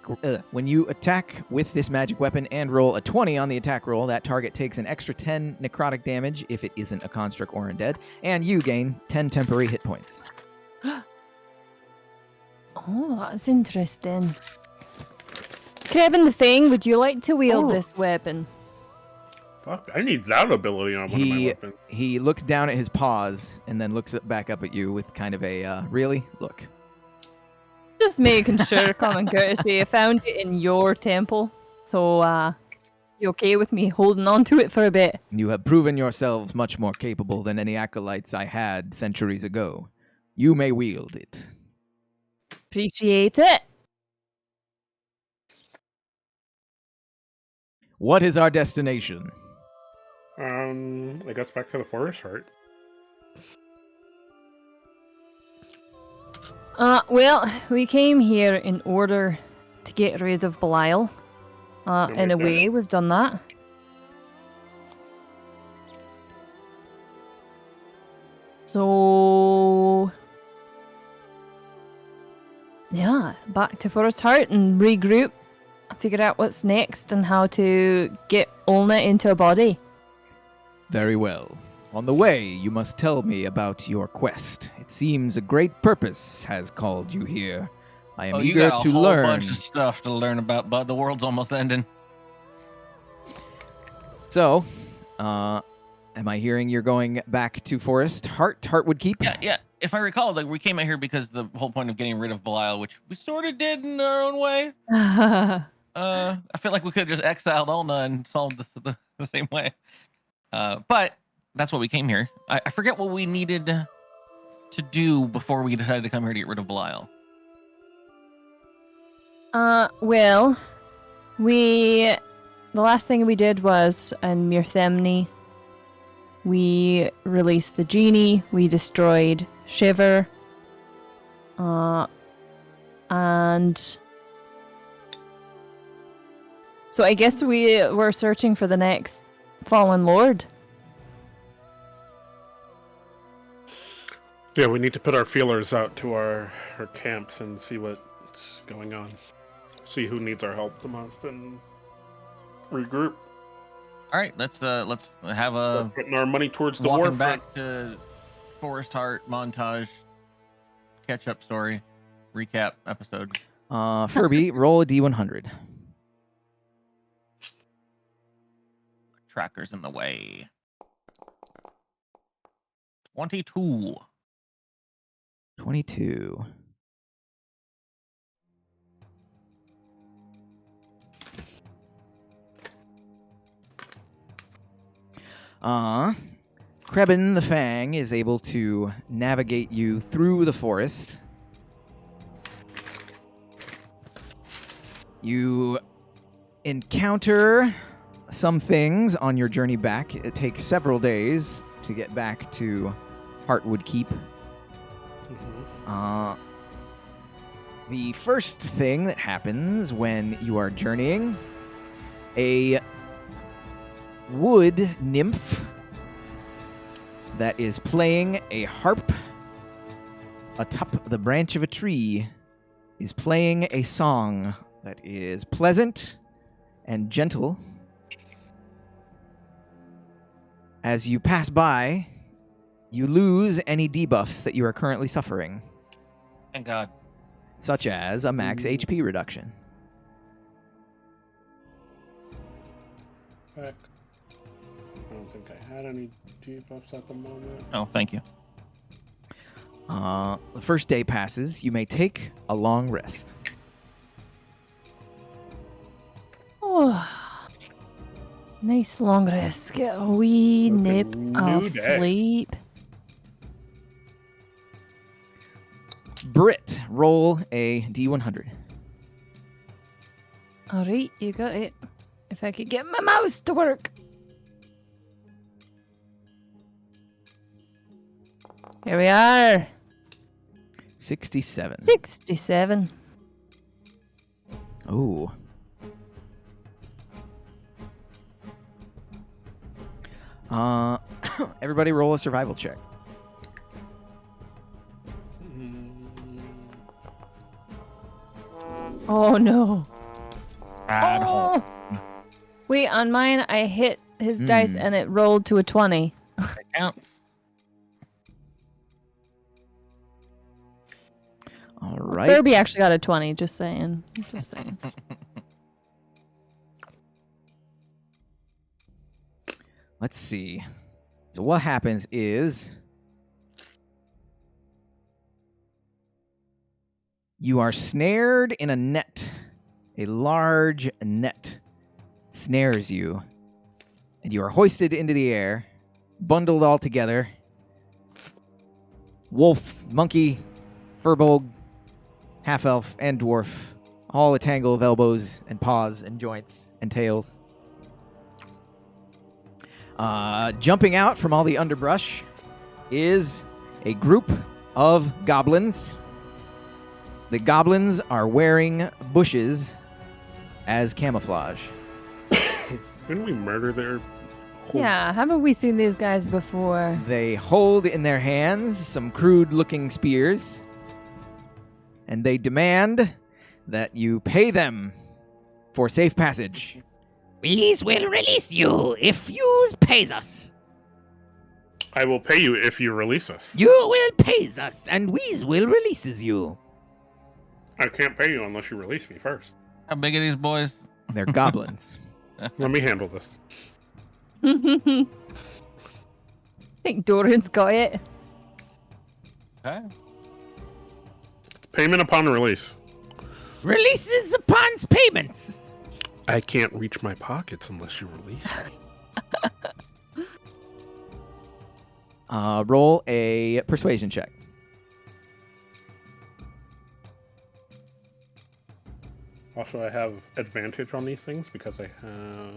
when you attack with this magic weapon and roll a 20 on the attack roll, that target takes an extra 10 necrotic damage if it isn't a construct or undead, and you gain 10 temporary hit points. Oh, that's interesting. Kevin the Thing, would you like to wield this weapon? Fuck, I need that ability on one of my weapons. He looks down at his paws and then looks back up at you with kind of a, really? Look. Just making sure, common courtesy. I found it in your temple, so you okay with me holding on to it for a bit? You have proven yourselves much more capable than any acolytes I had centuries ago. You may wield it. Appreciate it. What is our destination? I guess back to the forest heart. Well, we came here in order to get rid of Belial. In a way, we've done that. So... yeah, back to Forest Heart and regroup. Figure out what's next and how to get Ulna into a body. Very well. On the way, you must tell me about your quest. It seems a great purpose has called you here. I am you eager got to a whole learn. bunch of stuff to learn about, but the world's almost ending. So, am I hearing you're going back to Forest Heartwood Keep? Yeah. If I recall, like we came out here because the whole point of getting rid of Belial, which we sort of did in our own way. I feel like we could have just exiled Ulna and solved this the same way. But that's what we came here. I forget what we needed to do before we decided to come here to get rid of Belial. Well, the last thing we did was in Mirthemni. We released the genie, we destroyed Shiver, and so I guess we were searching for the next fallen lord. Yeah, we need to put our feelers out to our camps and see what's going on. See who needs our help the most and regroup. All right, let's have a Putting our money towards the walking war back front. to Forest Heart montage, catch up story, recap episode. Furby, roll a D100. Tracker's in the way. 22. 22. Krebin the Fang is able to navigate you through the forest. You encounter some things on your journey back. It takes several days to get back to Heartwood Keep. The first thing that happens when you are journeying, a wood nymph that is playing a harp atop the branch of a tree is playing a song that is pleasant and gentle. As you pass by, you lose any debuffs that you are currently suffering, Thank God. such as a max HP reduction. Heck. I don't think I had any debuffs at the moment. Oh, thank you. The first day passes. You may take a long rest. Oh, nice long rest. Get a wee Look, a nip new of day. sleep. Brit, roll a D100. All right, you got it. If I could get my mouse to work. Here we are. 67. 67. Oh. Everybody roll a survival check. Oh no. Bad hole. Oh. Wait, on mine, I hit his dice and it rolled to a 20. It counts. All right. Furby actually got a 20, just saying. Just saying. Let's see. So what happens is you are snared in a net. A large net snares you, and you are hoisted into the air, bundled all together. Wolf, monkey, furbolg, half-elf, and dwarf, all a tangle of elbows and paws and joints and tails. Jumping out from all the underbrush is a group of goblins. The goblins are wearing bushes as camouflage. Didn't we murder their whole... Yeah, haven't we seen these guys before? They hold in their hands some crude-looking spears, and they demand that you pay them for safe passage. We will release you if you pays us. I will pay you if you release us. You will pays us, and we will releases you. I can't pay you unless you release me first. How big are these boys? They're goblins. Let me handle this. I think Doran's got it. Okay. Payment upon release. Releases upon payments. I can't reach my pockets unless you release me. Roll a persuasion check. Also, I have advantage on these things because I have...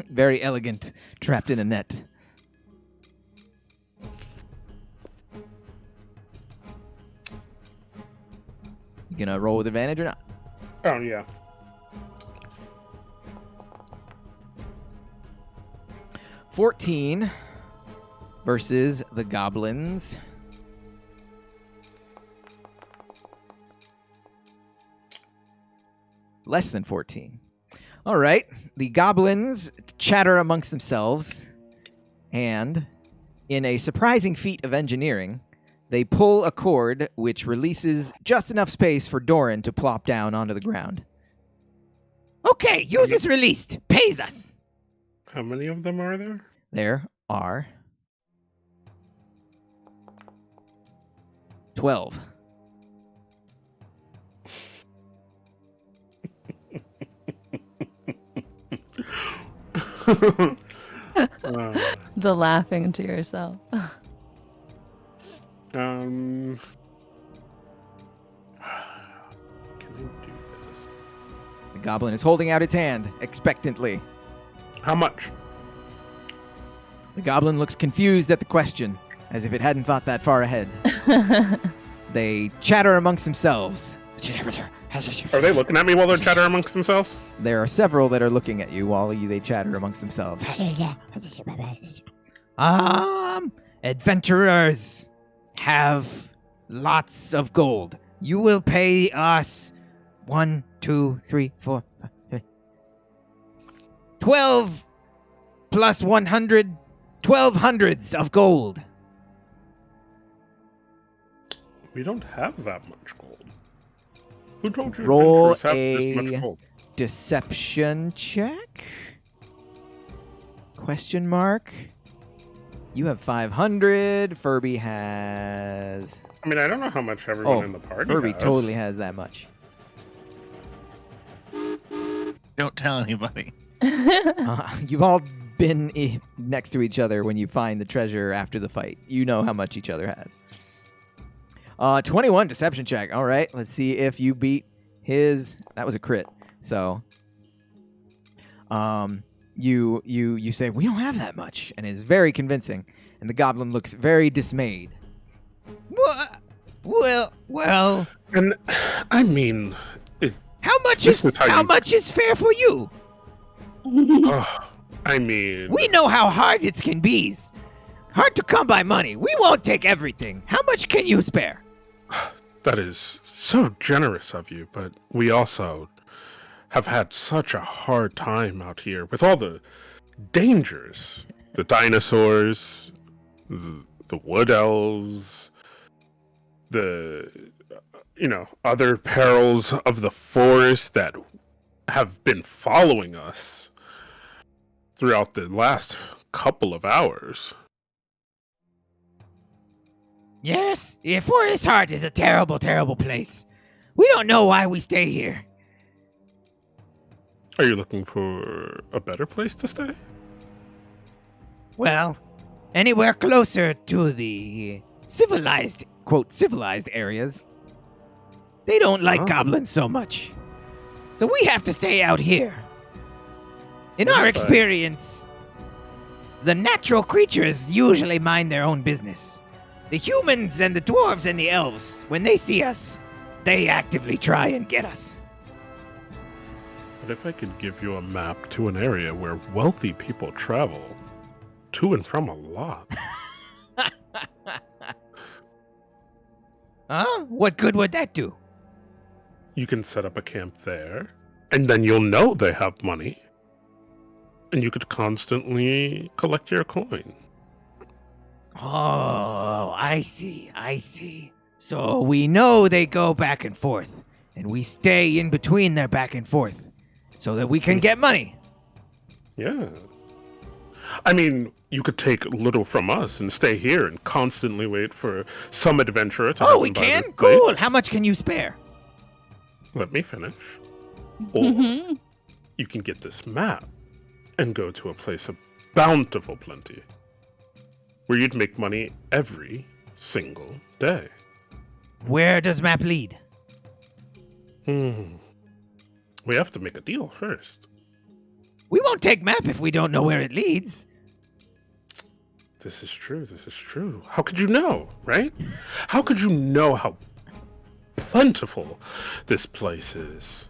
Very elegant, trapped in a net. You gonna roll with advantage or not? Oh, yeah. $14 versus the goblins. Less than 14. All right. The goblins chatter amongst themselves, and in a surprising feat of engineering, they pull a cord which releases just enough space for Doran to plop down onto the ground. Okay, use is released. Pays us. How many of them are there? There are 12. The laughing to yourself. Can I do this? The goblin is holding out its hand expectantly. How much? The goblin looks confused at the question, as if it hadn't thought that far ahead. They chatter amongst themselves. Are they looking at me while they're chattering amongst themselves? There are several that are looking at you while they chatter amongst themselves. Adventurers have lots of gold. You will pay us 1, 2, 3, 4, 5, 12 plus 100, 12 hundreds of gold. We don't have that much gold. Who told you Roll adventurers have this much a gold? deception check? Question mark. You have 500. Furby has... I mean, I don't know how much everyone in the party Furby has. totally has that much. Don't tell anybody. You've all been next to each other when you find the treasure after the fight. You know how much each other has. 21 deception check. All right, let's see if you beat his. That was a crit. So, you say we don't have that much, and it's very convincing. And the goblin looks very dismayed. Well. And I mean, How much This is is how how you- much is fair for you? I mean, We know how hard it can be. Hard to come by money. We won't take everything. How much can you spare? that is so generous of you, but we also have had such a hard time out here with all the dangers. The dinosaurs, the wood elves, the, other perils of the forest that have been following us throughout the last couple of hours. Yes, Forest Heart is a terrible, terrible place. We don't know why we stay here. Are you looking for a better place to stay? Well, anywhere closer to the civilized, quote, civilized areas. They don't like Oh. goblins so much. So we have to stay out here. In our Okay. experience, the natural creatures usually mind their own business. The humans and the dwarves and the elves, when they see us, they actively try and get us. But if I could give you a map to an area where wealthy people travel to and from a lot. Huh? What good would that do? You can set up a camp there, and then you'll know they have money. And you could constantly collect your coin. Oh, I see. So we know they go back and forth, and we stay in between their back and forth, so that we can get money. Yeah. I mean, you could take little from us and stay here and constantly wait for some adventurer to Oh, have we them buy can? their plate. Cool. How much can you spare? Let me finish. Or you can get this map and go to a place of bountiful plenty, where you'd make money every single day. Where does map lead? We have to make a deal first. We won't take map if we don't know where it leads. This is true. How could you know, right? How could you know how plentiful this place is?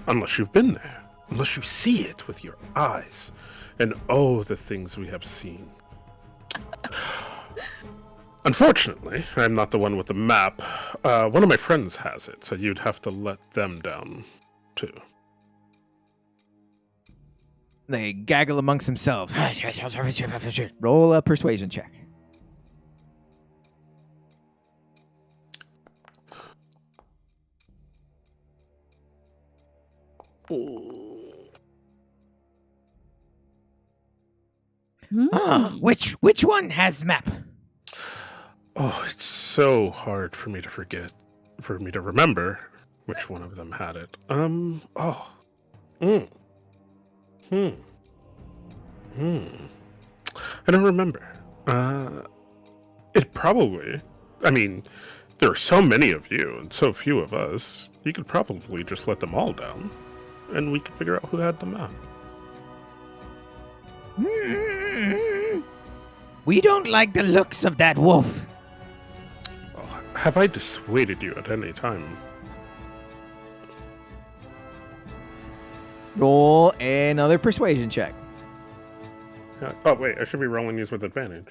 Unless you've been there. Unless you see it with your eyes. And oh, the things we have seen. Unfortunately, I'm not the one with the map. One of my friends has it, so you'd have to let them down, too. They gaggle amongst themselves. Roll a persuasion check. Which one has map? Oh, it's so hard for me to forget, for me to remember which one of them had it. I don't remember. It probably, I mean, there are so many of you and so few of us, you could probably just let them all down, and we could figure out who had the map. We don't like the looks of that wolf. Oh, have I dissuaded you at any time? Roll another persuasion check. Oh, wait, I should be rolling these with advantage.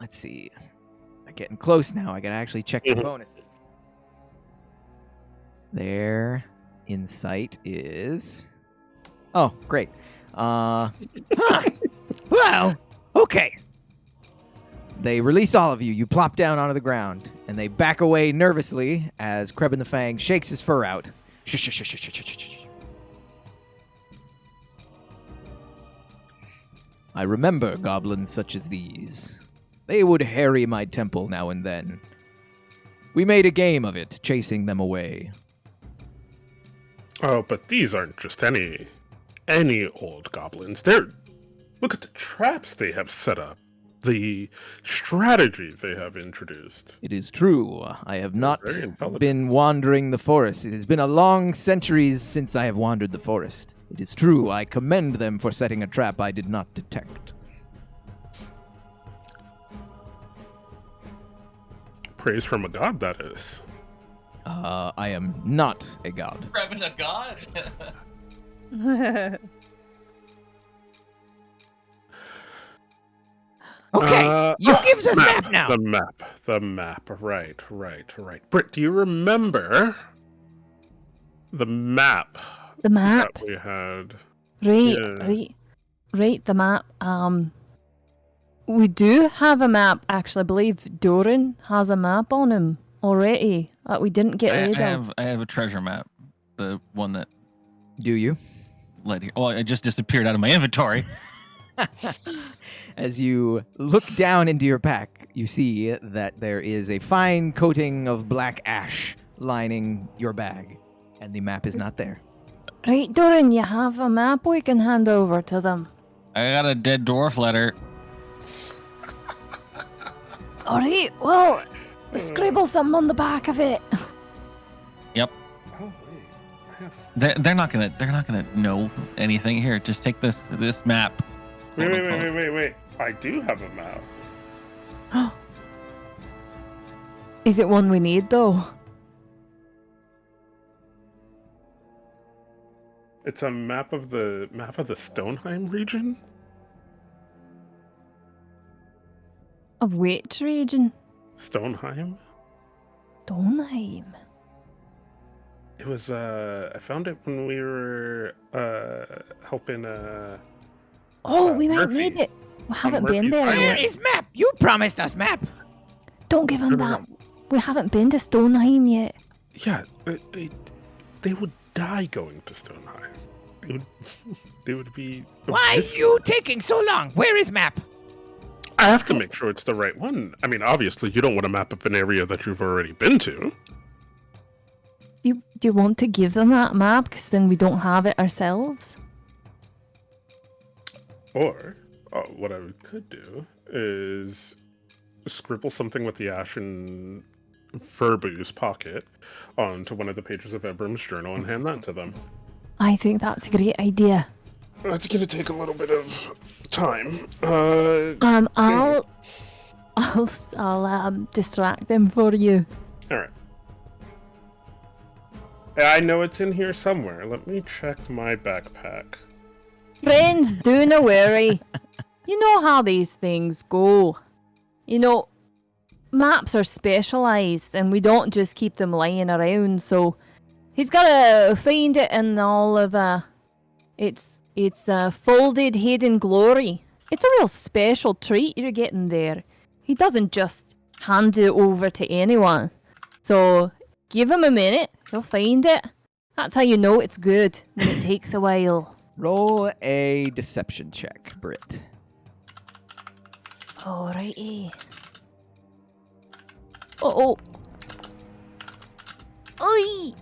Let's see. I'm getting close now. I gotta actually check the bonuses. Their insight is. Oh, great. Well, okay. They release all of you. You plop down onto the ground, and they back away nervously as Krebin the Fang shakes his fur out. I remember goblins such as these. They would harry my temple now and then. We made a game of it, chasing them away. Oh, but these aren't just any old goblins. Look at the traps they have set up. The strategy they have introduced. It is true. I have not very intelligent. been wandering the forest. It has been a long centuries since I have wandered the forest. It is true. I commend them for setting a trap I did not detect. Praise from a god, that is. I am not a god. Grabbing a god? Okay, you gives us map now. The map. Right. Britt, do you remember the map The map. that we had? Right, the map. We do have a map, actually. I believe Doran has a map on him already that we didn't get rid of. I have a treasure map. The one that Do you? led here. Well, it just disappeared out of my inventory. As you look down into your pack, you see that there is a fine coating of black ash lining your bag, and the map is not there. Right, Doran, you have a map we can hand over to them. I got a dead dwarf letter. Alright, well, scribble something on the back of it. Yep. Oh wait, I have. They're not gonna know anything. Here, just take this map. Wait. I do have a map. Is it one we need, though? It's a map of the Stoneheim region. Of which region? Stoneheim. Stoneheim. It was I found it when we were helping Oh, we might Murphy. need it. We haven't Murphy's been there Island. Where yet. is map? You promised us map. Don't give him No. that. We haven't been to Stoneheim yet. Yeah, they would die going to Stoneheim. They would be. Why this- you taking so long? Where is map? I have to make sure it's the right one. I mean, obviously, you don't want a map of an area that you've already been to. Do you want to give them that map? Because then we don't have it ourselves. Or what I could do is scribble something with the ash in Furby's pocket onto one of the pages of Ebram's journal and hand that to them. I think that's a great idea. That's going to take a little bit of time. I'll distract them for you. All right. I know it's in here somewhere. Let me check my backpack. Friends, do not worry. You know how these things go. You know, maps are specialized, and we don't just keep them lying around. So he's gotta find it in all of its folded hidden glory. It's a real special treat you're getting there. He doesn't just hand it over to anyone. So give him a minute, he'll find it. That's how you know it's good, when it takes a while. Roll a deception check, Britt. Alrighty. Oh. Oi!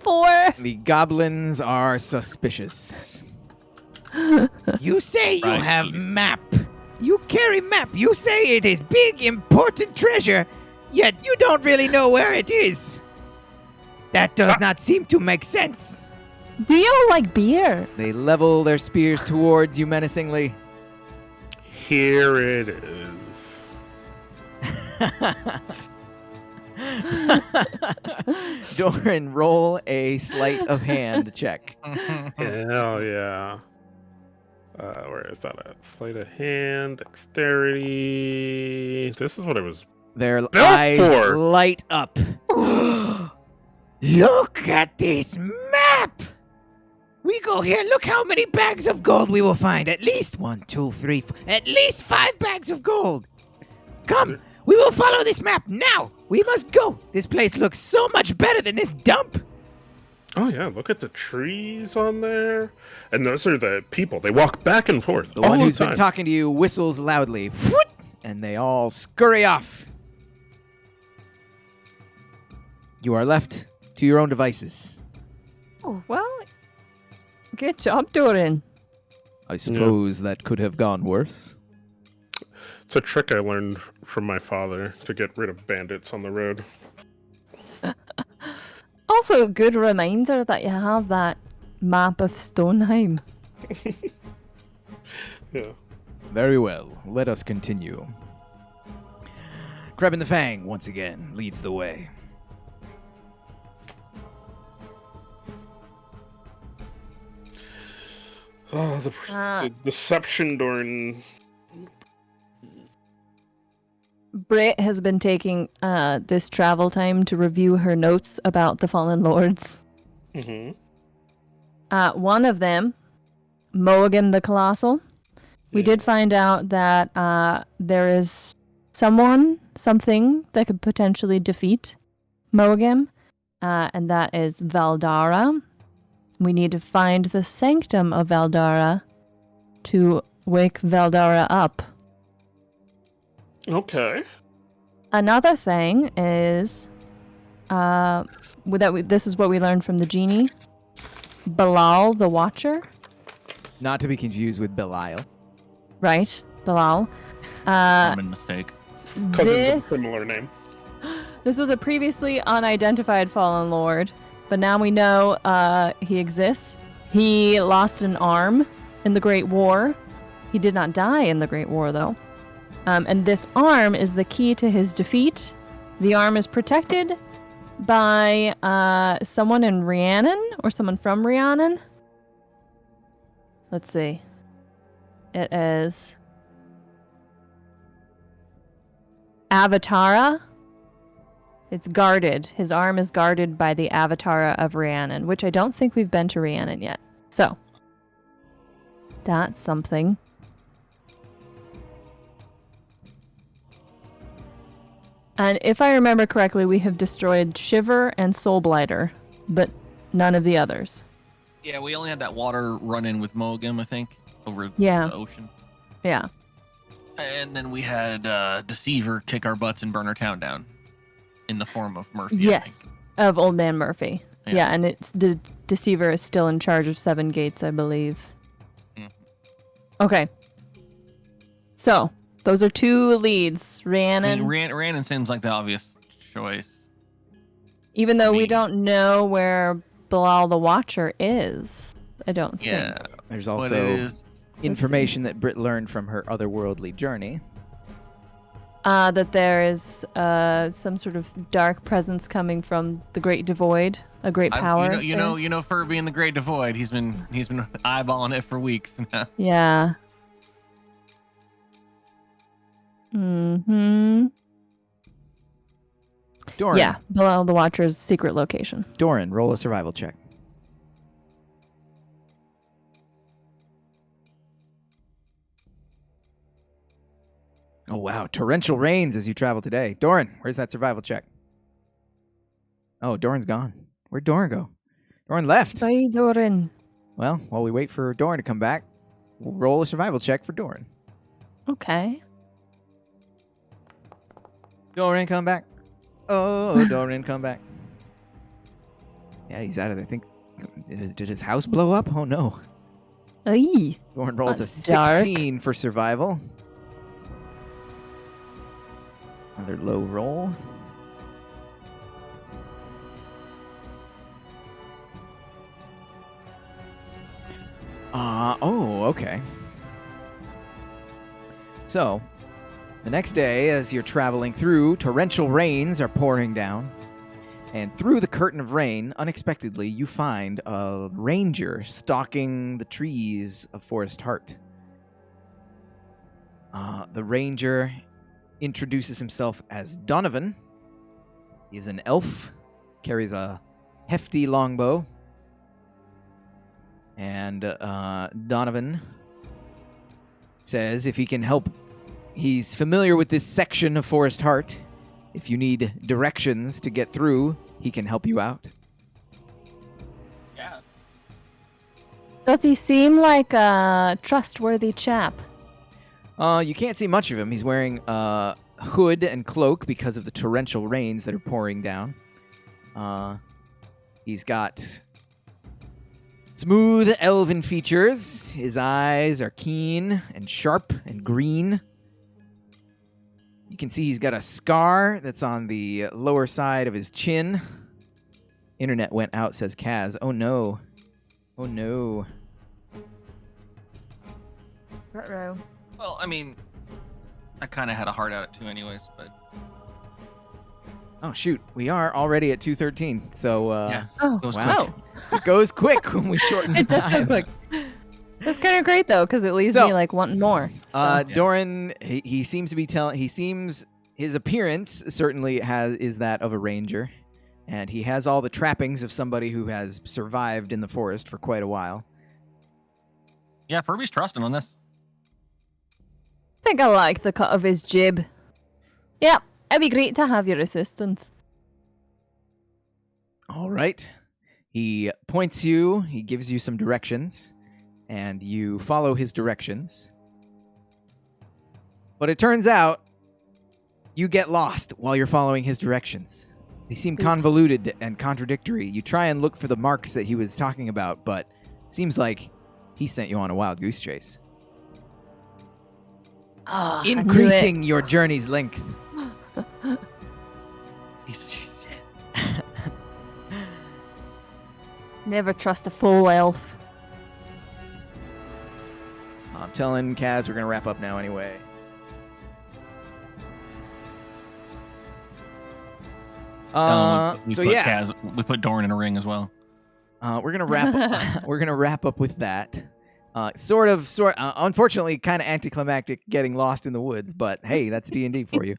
4. The goblins are suspicious. You say you Right. have map. You carry map. You say it is big, important treasure, yet you don't really know where it is. That does not seem to make sense. We all like beer. They level their spears towards you menacingly. Here it is. Doran, roll a sleight of hand check. Hell yeah. Where is that at? Sleight of hand, dexterity. This is what I was. Their Built eyes for. light up. Look at this map. We go here. Look how many bags of gold we will find. At least 1, 2, 3, 4. At least 5 bags of gold. Come, we will follow this map now. We must go. This place looks so much better than this dump. Oh yeah, look at the trees on there. And those are the people. They walk back and forth. The all one the who's time. been talking to you whistles loudly, and they all scurry off. You are left to your own devices. Oh, well, good job, Doran. I suppose that could have gone worse. It's a trick I learned from my father to get rid of bandits on the road. Also, a good reminder that you have that map of Stoneheim. Yeah. Very well. Let us continue. Krebin the Fang, once again, leads the way. Oh, the deception during. Britt has been taking this travel time to review her notes about the Fallen Lords. Mm-hmm. One of them, Mogan the Colossal, we did find out that there is something that could potentially defeat Mogan, and that is Valdara. We need to find the sanctum of Valdara to wake Valdara up. Okay. Another thing is, this is what we learned from the genie. Belial the Watcher, Not to be confused with Belial. right? Belial. Common mistake. Cousins of a This similar name. this was a previously unidentified fallen lord, but now we know he exists. He lost an arm in the Great War. He did not die in the Great War, though. And this arm is the key to his defeat. The arm is protected by someone in Rhiannon, or someone from Rhiannon. Let's see. It is Avatara. It's guarded. His arm is guarded by the Avatara of Rhiannon, which I don't think we've been to Rhiannon yet. So, that's something. And if I remember correctly, we have destroyed Shiver and Soulblighter, but none of the others. Yeah, we only had that water run in with Mogam, I think, over Yeah. the ocean. Yeah. And then we had Deceiver kick our butts and burn our town down in the form of Murphy. I Yes, think. of Old Man Murphy. Yeah. Yeah, and it's the Deceiver is still in charge of Seven Gates, I believe. Mhm. Okay. So, those are two leads. I Rhiannon, mean, Rhiannon seems like the obvious choice. even though we me. don't know where Belial the Watcher is, I don't Yeah. think. There's But also it is. information that Britt learned from her otherworldly journey. That there is some sort of dark presence coming from the Great Devoid, a great power. You know, Furby and the Great Devoid. He's been eyeballing it for weeks now. Yeah. Doran. Yeah, Belial the Watcher's secret location. Doran, roll a survival check. Oh, wow. Torrential rains as you travel today. Doran, where's that survival check? Oh, Doran's gone. Where'd Doran go? Doran left. Bye, Doran. Well, while we wait for Doran to come back, we'll roll a survival check for Doran. Okay. Doran, come back. Oh, Doran, come back. Yeah, he's out of there. I think. Did his house blow up? Oh, no. Aye. Doran rolls That's a dark. 16 for survival. Another low roll. Okay. So, the next day, as you're traveling through, torrential rains are pouring down. And through the curtain of rain, unexpectedly, you find a ranger stalking the trees of Forest Heart. The ranger introduces himself as Donovan. He is an elf, carries a hefty longbow. And Donovan says if he can help, he's familiar with this section of Forest Heart. If you need directions to get through, he can help you out. Yeah. Does he seem like a trustworthy chap? You can't see much of him. He's wearing a hood and cloak because of the torrential rains that are pouring down. He's got smooth elven features. His eyes are keen and sharp and green. You can see he's got a scar that's on the lower side of his chin. Internet went out, says Kaz. Oh no. Oh no. Ruh-roh. Well, I mean, I kind of had a heart out too, anyways. But Oh shoot, we are already at 2:13. So yeah, Oh, goes wow. quick. It goes quick when we shorten the It does go time. quick. That's kind of great though, because it leaves So, me like wanting more. So. Doran, he seems to be his appearance certainly is that of a ranger, and he has all the trappings of somebody who has survived in the forest for quite a while. Yeah, Furby's trusting on this. I think I like the cut of his jib. Yeah, it'd be great to have your assistance. All right. He points you, he gives you some directions, and you follow his directions. But it turns out you get lost while you're following his directions. They seem Oops. convoluted and contradictory. You try and look for the marks that he was talking about, but seems like he sent you on a wild goose chase. Ah, I knew it. Increasing your journey's length. Piece of shit. Never trust a full elf. I'm telling Kaz we're going to wrap up now anyway. We put Doran in a ring as well. We're gonna wrap. We're gonna wrap up with that. Unfortunately, kind of anticlimactic, getting lost in the woods. But hey, that's D&D for you.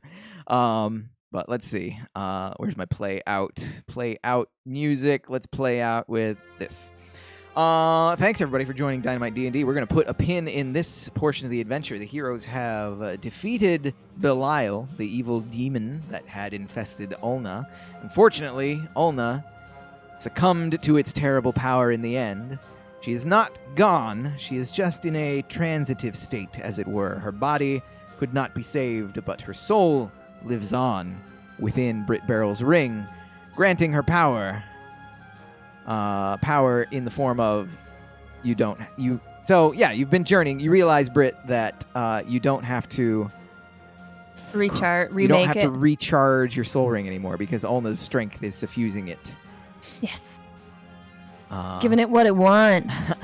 But let's see. Where's my play out? Play out music. Let's play out with this. Thanks everybody for joining Dynamite D&D. We're gonna put a pin in this portion of the adventure. The heroes have defeated Belial, the evil demon that had infested Ulna. Unfortunately, Ulna succumbed to its terrible power in the end. She is not gone. She is just in a transitive state, as it were. Her body could not be saved, but her soul lives on within Brit Barrel's ring, granting her power. Power in the form of you've been journeying. You realize, Brit, that you don't have to Remake to recharge your soul ring anymore because Ulna's strength is suffusing it. Yes. Giving it what it wants.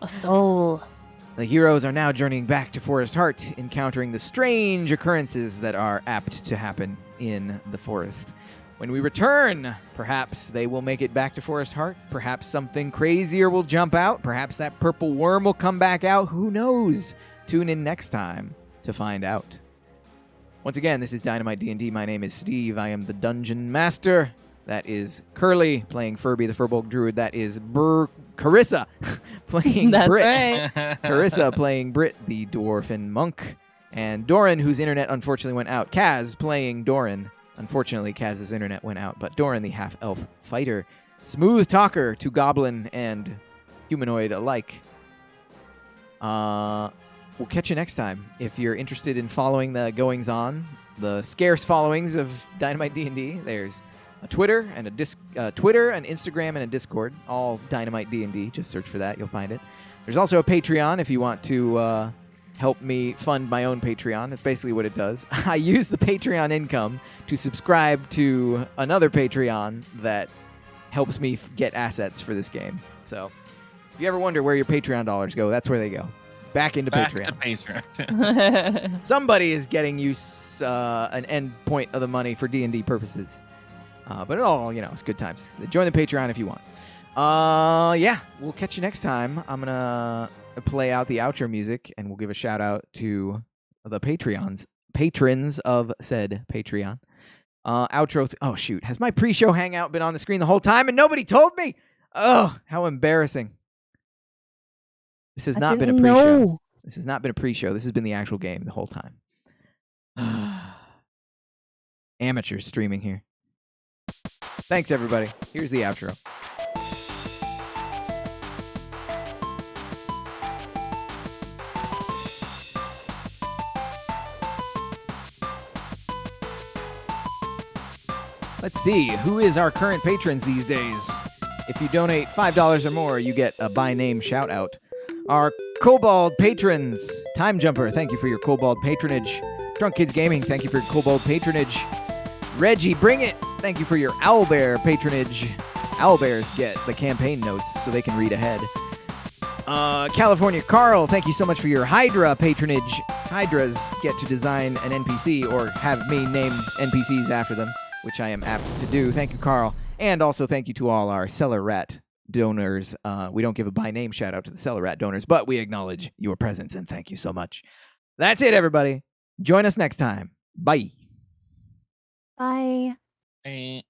A soul. The heroes are now journeying back to Forest Heart, encountering the strange occurrences that are apt to happen in the forest. When we return, perhaps they will make it back to Forest Heart. Perhaps something crazier will jump out. Perhaps that purple worm will come back out. Who knows? Tune in next time to find out. Once again, this is Dynamite D&D. My name is Steve. I am the Dungeon Master. That is Curly playing Furby the Furbolg Druid. That is Carissa playing That's Brit. right. Carissa playing Brit the Dwarfen Monk. And Doran, whose internet unfortunately went out. Kaz playing Doran. Unfortunately, Kaz's internet went out. But Doran, the half-elf fighter. Smooth talker to goblin and humanoid alike. We'll catch you next time. If you're interested in following the goings-on, the scarce followings of Dynamite D&D, there's a Twitter and Twitter, an Instagram, and a Discord. All Dynamite D&D. Just search for that. You'll find it. There's also a Patreon if you want to help me fund my own Patreon. That's basically what it does. I use the Patreon income to subscribe to another Patreon that helps me get assets for this game. So if you ever wonder where your Patreon dollars go, that's where they go. Back into Patreon. To Patreon. Somebody is getting you an end point of the money for D&D purposes. But it all, it's good times. Join the Patreon if you want. Yeah, we'll catch you next time. I'm going to play out the outro music, and we'll give a shout-out to the patrons of said Patreon. Outro. Oh, shoot. Has my pre-show hangout been on the screen the whole time, and nobody told me? Oh, how embarrassing. This has not been a pre-show. Know. This has not been a pre-show. This has been the actual game the whole time. Amateurs streaming here. Thanks, everybody. Here's the outro. Let's see. Who is our current patrons these days? If you donate $5 or more, you get a by-name shout-out. Our Kobold patrons. Time Jumper, thank you for your Kobold patronage. Drunk Kids Gaming, thank you for your Kobold patronage. Reggie, bring it. Thank you for your Owlbear patronage. Owlbears get the campaign notes so they can read ahead. California Carl, thank you so much for your Hydra patronage. Hydras get to design an NPC or have me name NPCs after them, which I am apt to do. Thank you, Carl. And also thank you to all our Cellar Rat donors. We don't give a by name shout out to the Cellar Rat donors, but we acknowledge your presence and thank you so much. That's it, everybody. Join us next time. Bye. Bye. Hey.